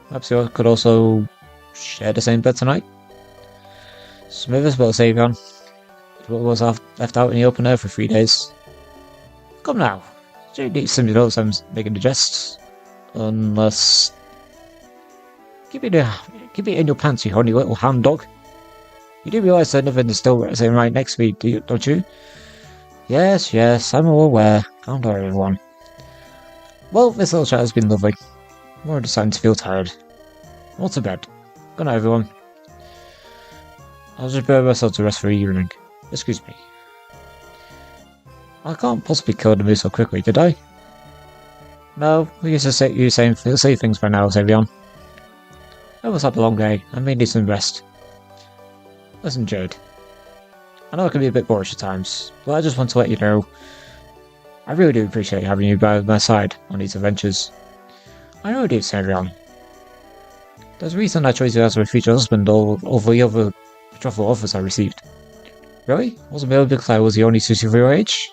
Perhaps you could also share the same bed tonight? Smooth as well, Savion. What was left out in the open air for 3 days. Come now. Do you need somebody else I'm making a jest? Unless... Keep it in your pants, you horny little hound dog. You do realise that nothing is still sitting right next to me, don't you? Yes, I'm all aware. Calm down, everyone. Well, this little chat has been lovely. I'm already starting to feel tired. What's to bed? Good night, everyone. I'll just prepare myself to rest for the evening. Excuse me. I can't possibly kill the moose so quickly, did I? No, we used to say things by now, Savion. I must have a long day. I may need some rest. Listen, Jade. I know I can be a bit boorish at times, but I just want to let you know I really do appreciate having you by my side on these adventures. I know you do, Savion. There's a reason I chose you as my future husband over the other betrothal offers I received. Really? Wasn't it because I was the only suitor for your age?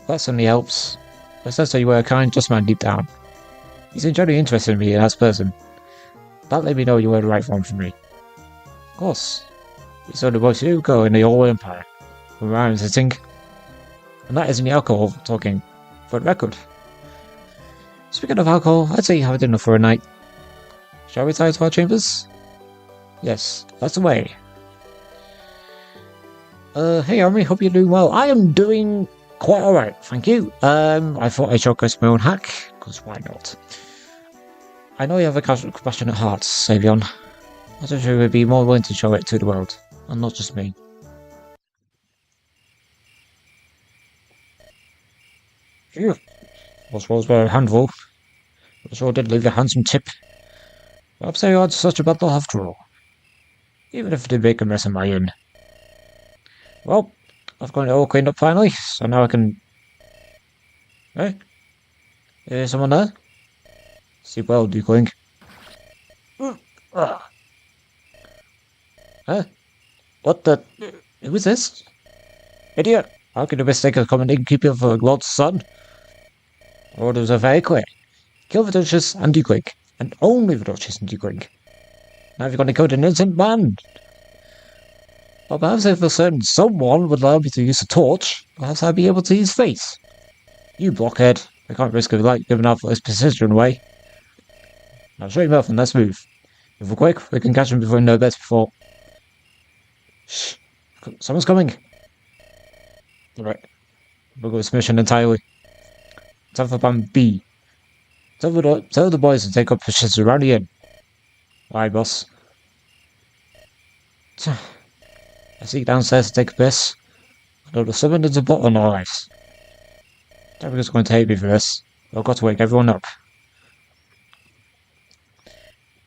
That certainly helps. I sense that you were a kind, just man deep down. You seem genuinely interested in me as a person. That let me know you were the right one for me. Of course. We saw the most you go in the whole empire. Where I'm sitting. And that isn't the alcohol talking, for the record. Speaking of alcohol, I'd say you have dinner for a night. Shall we retire to our chambers? Yes, that's the way. Hey Army, hope you're doing well. I am doing quite alright, thank you. I thought I'd showcase my own hack, because why not? I know you have a compassionate heart, Savion. I thought you would be more willing to show it to the world, and not just me. Phew. Was a handful. But sure did leave a handsome tip. Perhaps I had such a battle after all. Even if it did make a mess of my own. Well, I've got it all cleaned up finally, so now I can... Hey? Is someone there? Sleep well, Dukeling. Huh? What the... Who is this? Idiot! How could you mistake a common innkeeper for Lord's son? Orders are very clear. Kill the Duchess and Dukeling, and only the Duchess and Dukeling. Now you're going to kill an innocent man. Well, perhaps if a certain someone would allow me to use a torch, perhaps I'd be able to use face. You blockhead. I can't risk a light giving out this precision away. Now show him off and let's move. If we're quick, we can catch him before we know better before. Shh. Someone's coming. Alright. We'll go this mission entirely. Time for plan B. Tell the boys to take up positions around the inn. Aye, boss. I sneak downstairs to take a piss. I know the summon is a bottle on all ice. Jericho's going to hate me for this. I've got to wake everyone up.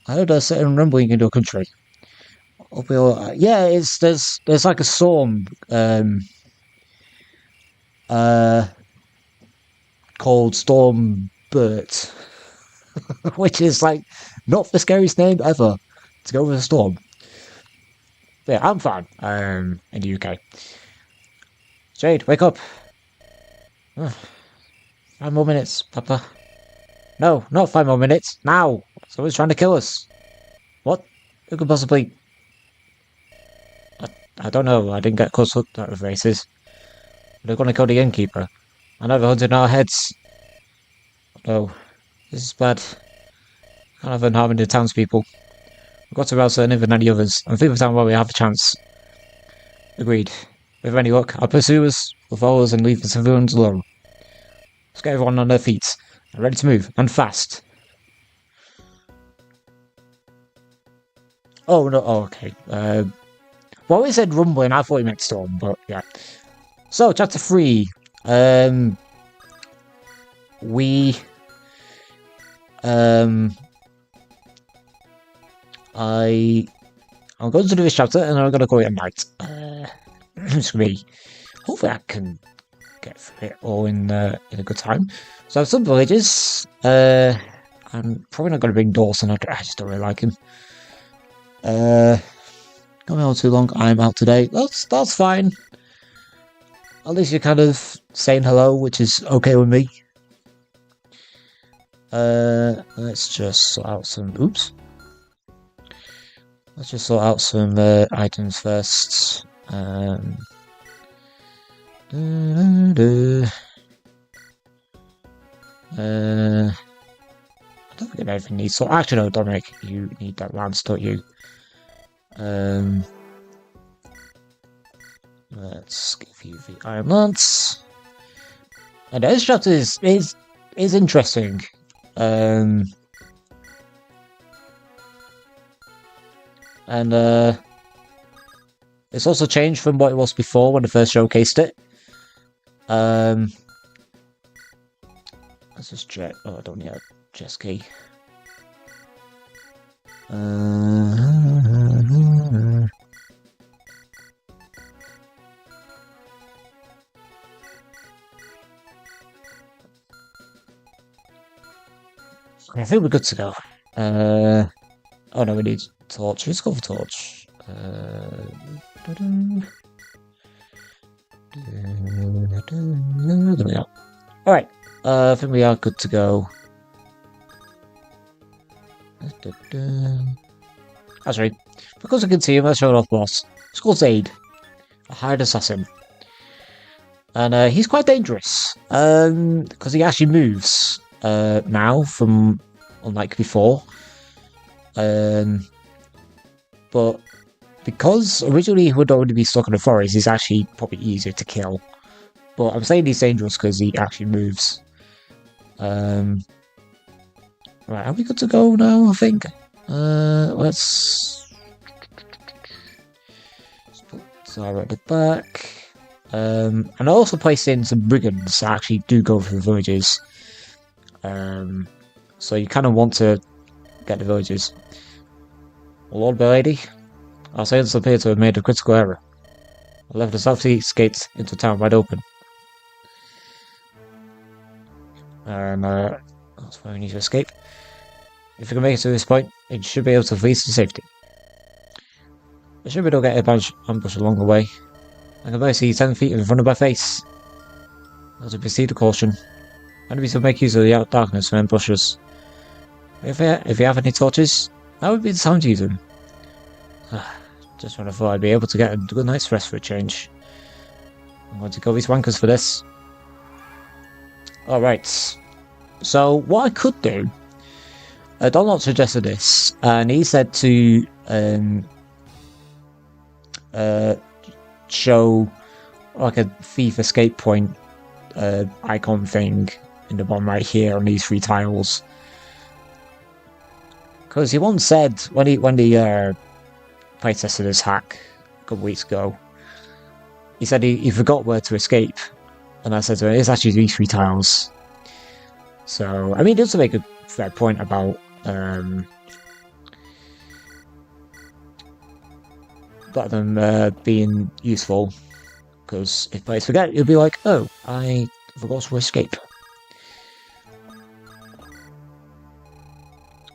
I heard a certain rumbling in your country. Yeah, there's like a storm called Storm Bert, which is like not the scariest name ever to go with a storm. But yeah, I'm fine. In the UK. Jade, wake up. 5 more minutes, Papa. No, not 5 more minutes. Now! Someone's trying to kill us. What? Who could possibly... I don't know. I didn't get close looked at the faces. They're going to kill the innkeeper. I know they're hunting our heads. No. This is bad. Can't have them harming the townspeople. We've got to rouse certain than any others, and think of time while we have a chance. Agreed. With any luck, our pursuers will follow us and leave the civilians alone. Let's get everyone on their feet, and ready to move, and fast. Oh, no, oh, okay. Well, we said rumbling, I thought he meant storm, but yeah. So, chapter 3. I'm going to do this chapter, and I'm going to call it a night. It's going to be... Hopefully I can get through it all in a good time. So I have some villages. I'm probably not going to bring Dawson. I just don't really like him. Going on too long. I'm out today. That's fine. At least you're kind of saying hello, which is okay with me. Let's just sort out some... Oops. Let's just sort out some items first. I don't think everything needs... So actually, no, Dominic, you need that lance, don't you? Let's give you the Iron Lance. And this chapter is interesting. And it's also changed from what it was before when I first showcased it. Let's just check. Oh, I don't need a chest key. I think we're good to go. Oh no, we need torch. Let's go for torch. There we go. Alright, I think we are good to go. That's right. Because I can see him, I showed off boss. It's called Zaid, a hired assassin. And he's quite dangerous. Because he actually moves now from unlike before. But because originally he would already be stuck in the forest, he's actually probably easier to kill. But I'm saying he's dangerous because he actually moves. Right, are we good to go now, I think? Let's put Zara at the back. And I also placed in some brigands that actually do go for the villages. So you kind of want to get the villages. Lord Lady, our sailors appear to have made a critical error. I left the southeast gates into town wide open. And that's why we need to escape. If we can make it to this point, it should be able to flee to safety. I should be able to get a ambush along the way. I can barely see 10 feet in front of my face. I have to proceed with caution. Enemies will make use of the darkness from ambushes. If you have any torches, that would be the time to use them. Just when I thought I'd be able to get a good night's rest for a change. I'm going to go these wankers for this. Alright. So, what I could do... Donald suggested this, and he said to show like a thief escape point icon thing in the bottom right here on these 3 tiles. Because he once said, when he playtested this hack a couple weeks ago, he said he forgot where to escape. And I said to him, it's actually these 3 tiles. So, I mean, just to make a fair point about them being useful. Because if players forget, you'll be like, oh, I forgot to escape.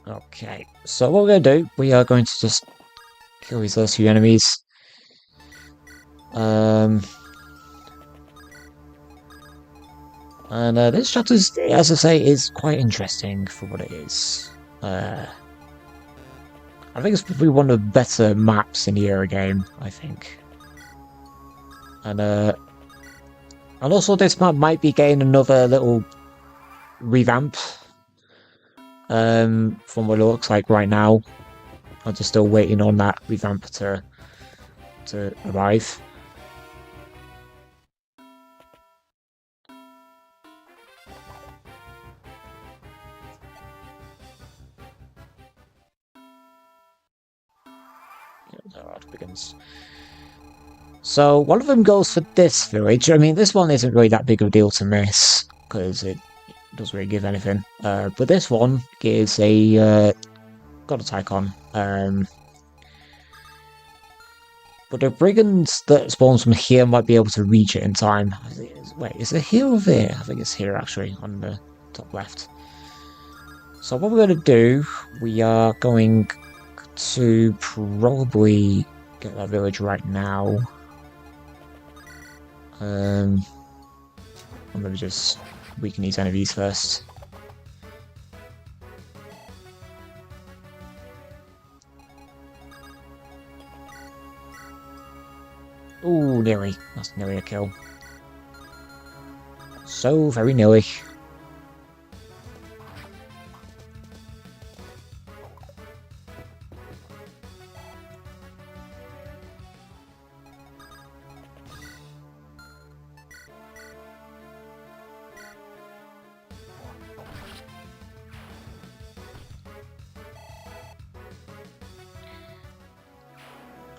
Okay, so what we're going to do, we are going to just kill these last few enemies. And this chapter, as I say, is quite interesting for what it is. I think it's probably one of the better maps in the era game, I think. And also this map might be getting another little revamp. From what it looks like right now. I'm just still waiting on that revamp to arrive. Alright, begins. So, one of them goes for this village. I mean, this one isn't really that big of a deal to miss, because it doesn't really give anything. But this one gives a god attack on. But the brigands that spawns from here might be able to reach it in time. Wait, is it here or there? I think it's here, actually, on the top left. So what we're going to do, we are going to probably get that village right now. Or maybe just weaken these enemies first. Ooh, nearly. That's nearly a kill. So very nearly.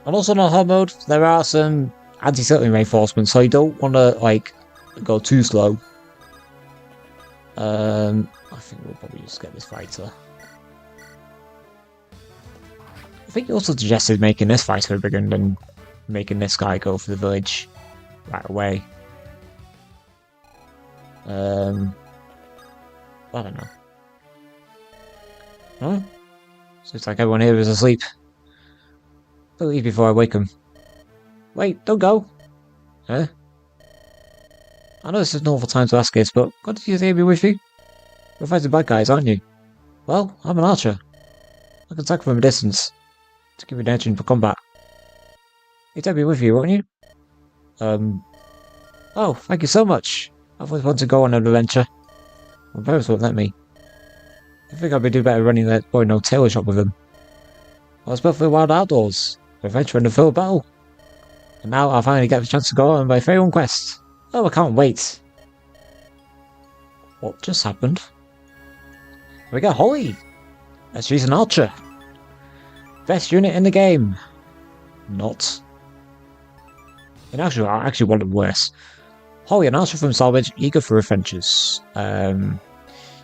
And also on hard mode, there are some anti-circling reinforcements, so you don't want to, like, go too slow. I think we'll probably just get this fighter. I think you also suggested making this fighter a brigand and making this guy go for the village right away. I don't know. Huh? So it's like everyone here is asleep. I'll leave before I wake them. Wait, don't go! Huh? I know this is normal time to ask this, but what did you say be with you? You're fighting bad guys, aren't you? Well, I'm an archer. I can attack from a distance to give you an engine for combat. You'd take me with you, won't you? Oh, thank you so much. I've always wanted to go on an adventure. My parents won't let me. I think I'd do better running that boy no tailor shop with him. I was built for the wild outdoors, adventure and a field battle. And now I finally get the chance to go on my very own quest. Oh, I can't wait. What just happened? We got Holly. She's an archer. Best unit in the game. Not. And actually, I actually want it worse. Holly, an archer from Salvage, eager for adventures.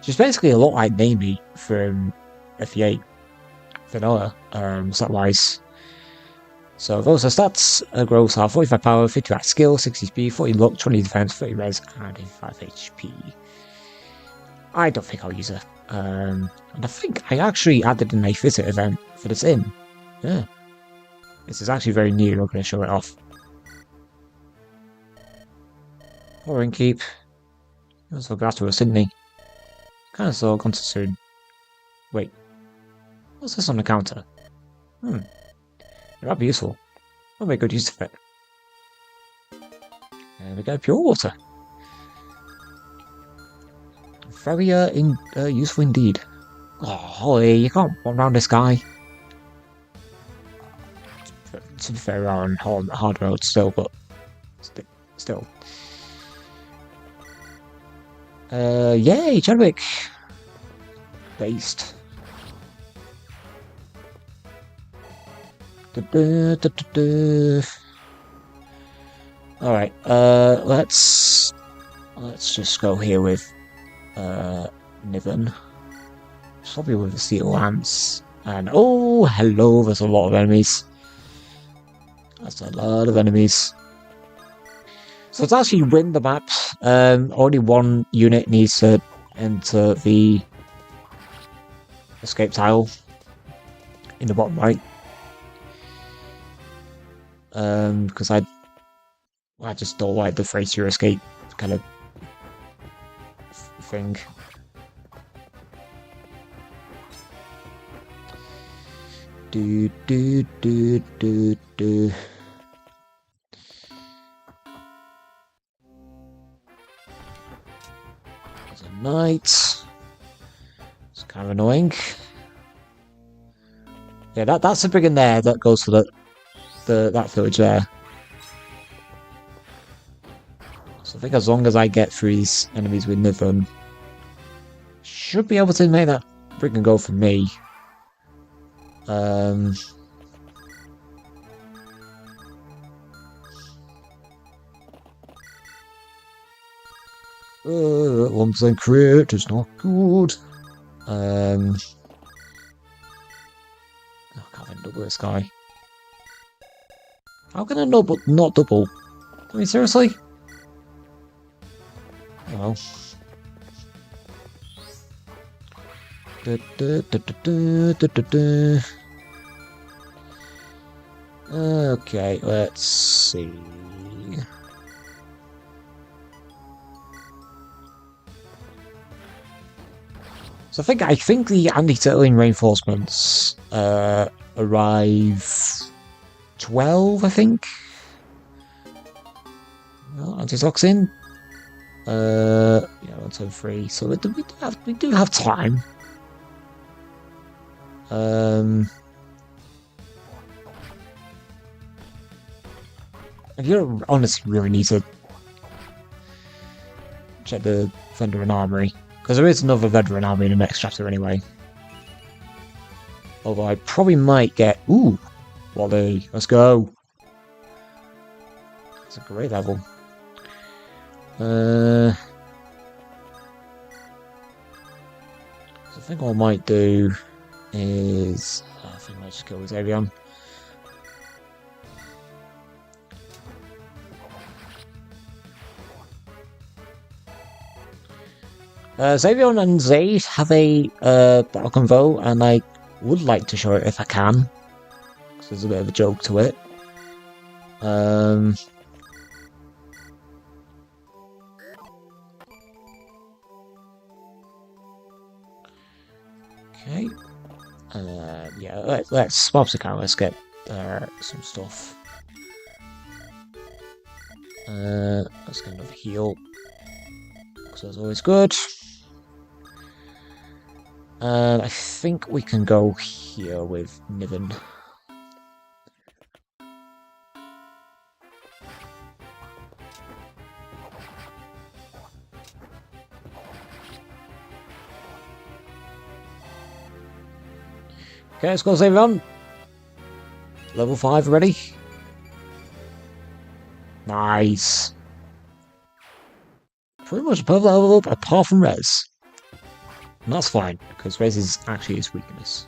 She's basically a lot like Namie from FE8. Vanilla, stat-wise. So those are stats. Gross are 45 power, 50 attack skill, 60 speed, 40 luck, 20 defense, 30 res, and 5 HP. I don't think I'll use her. And I think I actually added in a visit event for this inn. Yeah. This is actually very new, I'm going to show it off. Foreign keep. He was looking after us, didn't he? Kinda saw gone too soon. Wait. What's this on the counter? It might be useful. I'll make good use of it. There we go, pure water. Very useful indeed. Oh, Holly, you can't run around this guy. To be fair, we're on hard road still, but still. Yay, Chadwick! Based. Alright, let's just go here with Niven. Probably with a steel lance. And oh hello, there's a lot of enemies. That's a lot of enemies. So to actually win the map, only one unit needs to enter the escape tile in the bottom right. Because I just don't like the face your escape kind of thing. Do. There's a knight. It's kind of annoying. Yeah, that's a brigand there that goes for that village there. So I think as long as I get through these enemies with Niven, should be able to make that brigand go for me. 1% crit is not good. I can't even double this guy. How can I not double? I mean, seriously? Oh well. Okay, let's see. So I think the anti-turtling reinforcements arrive 12, I think. Well, anti-toxin. Yeah, 1, 2, 3. So we do have time. You honestly really need to check the veteran armory, because there is another veteran army in the next chapter anyway. Although I probably might get... Ooh! Wally, let's go! That's a great level. So I think what I might do is... I think I might just go with Avion. Xavion and Zaid have a battle convo, and I would like to show it if I can, because there's a bit of a joke to it. Okay. Yeah, let's swap the count. Let's get some stuff. Let's get another heal, because that's always good. I think we can go here with Niven. Okay, let's go save on. Level 5 ready. Nice. Pretty much above level up apart from Res. And that's fine, because Res is actually his weakness.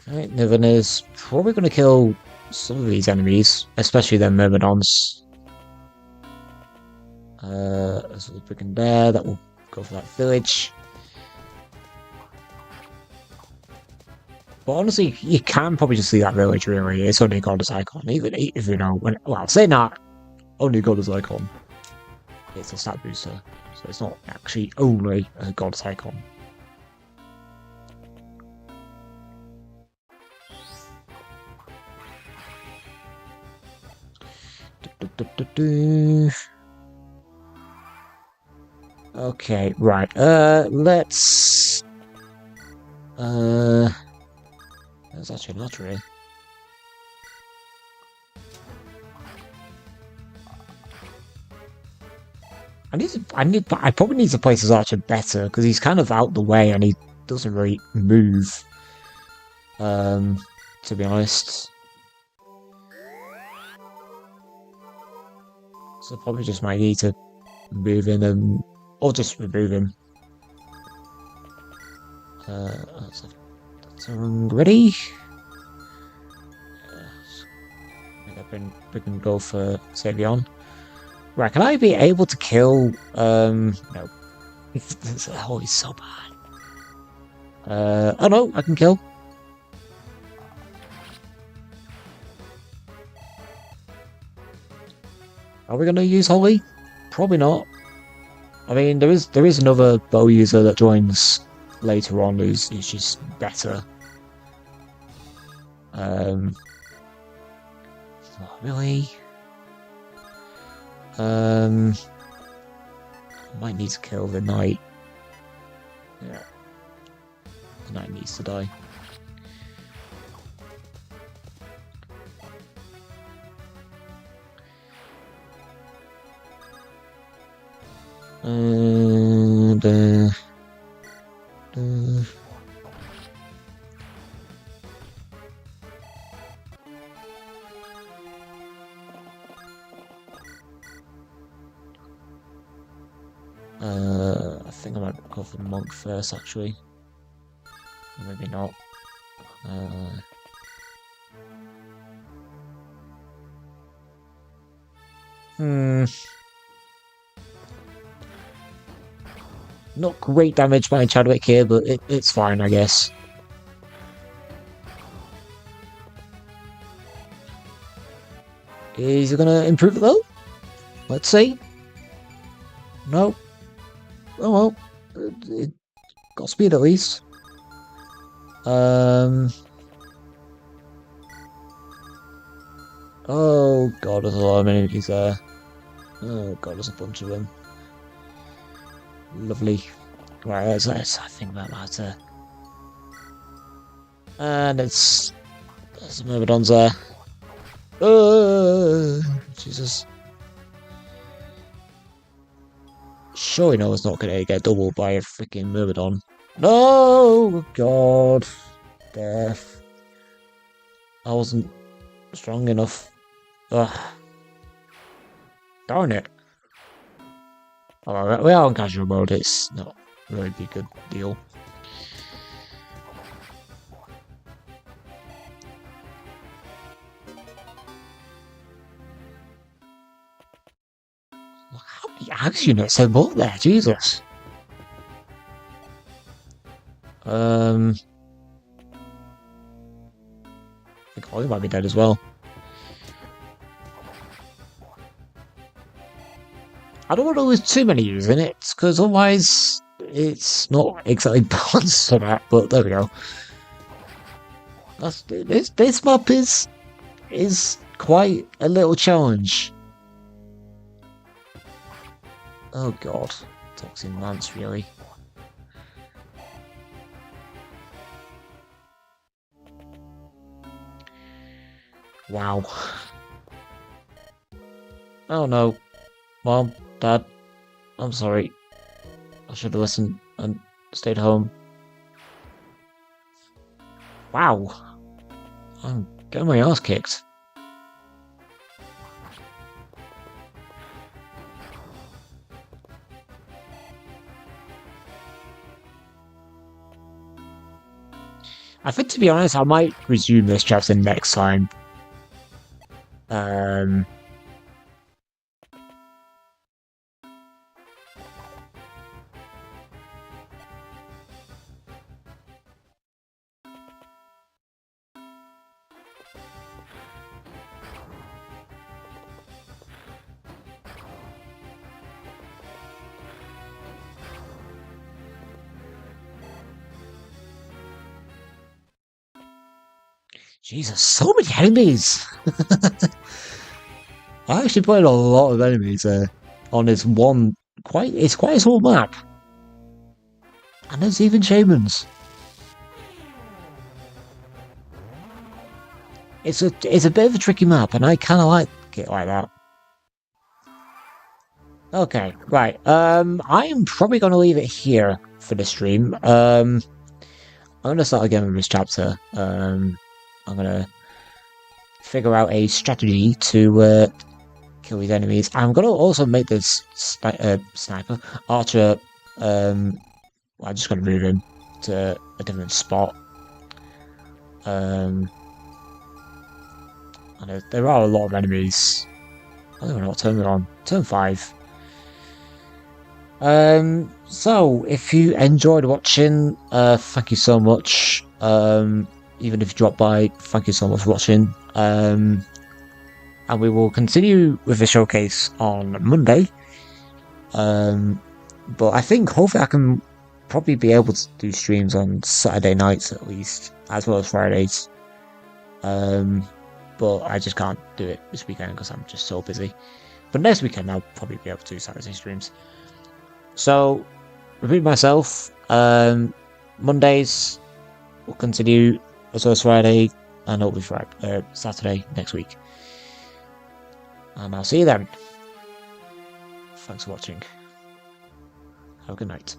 Okay, Niven is probably going to kill some of these enemies, especially their Myrmidons. There's a Brick and Bear that will go for that village. But honestly, you can probably just see that village, really. It's only a goddess icon, even if you know, well, say not only a goddess icon. It's a stat booster, so it's not actually only a goddess icon. Okay, right. Let's. There's actually not really. I probably need to place his archer better because he's kind of out the way and he doesn't really move. To be honest. So probably just might need to move in and or just remove him. That's ready. We can go for Savion. Right, can I be able to kill? No. Oh, he's so bad. Oh no, I can kill. Are we gonna use Holly? Probably not. I mean, there is another bow user that joins later on who's just better. Not really. I might need to kill the knight. Yeah. The knight needs to die. And I think I might go for the monk first, actually. Maybe not. Not great damage by Chadwick here, but it's fine, I guess. Is he gonna improve it though? Let's see. No. Oh well. It got speed at least. Oh god, there's a lot of enemies there. Oh god, there's a bunch of them. Lovely. Right, let's think about that. And there's some Myrmidons there. Jesus. Sure, you know it's not gonna get doubled by a freaking Myrmidon. No, God, death. I wasn't strong enough. Ugh. Darn it. Alright, we are on casual mode, it's not really a good deal. How many axe units have bought there? Jesus. I think Ollie might be dead as well. I don't want to lose too many units, because otherwise it's not exactly balanced for that, but there we go. This map is quite a little challenge. Oh god, Toxin Lance, really. Wow. Oh no. Mom, Dad, I'm sorry. I should have listened and stayed home. Wow. I'm getting my ass kicked. I think, to be honest, I might resume this chapter next time. Jesus, so many enemies! I actually played a lot of enemies on this one it's quite a small map. And there's even shamans. It's a bit of a tricky map, and I kinda like it like that. Okay, right. I am probably gonna leave it here for the stream. I'm gonna start again with this chapter. I'm gonna figure out a strategy to kill these enemies. I'm gonna also make this sniper archer. I'm just gonna move him to a different spot. And there are a lot of enemies. I don't know what turn we're on. Turn 5. So if you enjoyed watching, thank you so much. Even if you dropped by, thank you so much for watching. And we will continue with the showcase on Monday. But I think hopefully I can probably be able to do streams on Saturday nights at least, as well as Fridays. But I just can't do it this weekend because I'm just so busy. But next weekend I'll probably be able to do Saturday streams. So, repeat myself, Mondays will continue as well as Friday, and it'll be Saturday next week. And I'll see you then. Thanks for watching. Have a good night.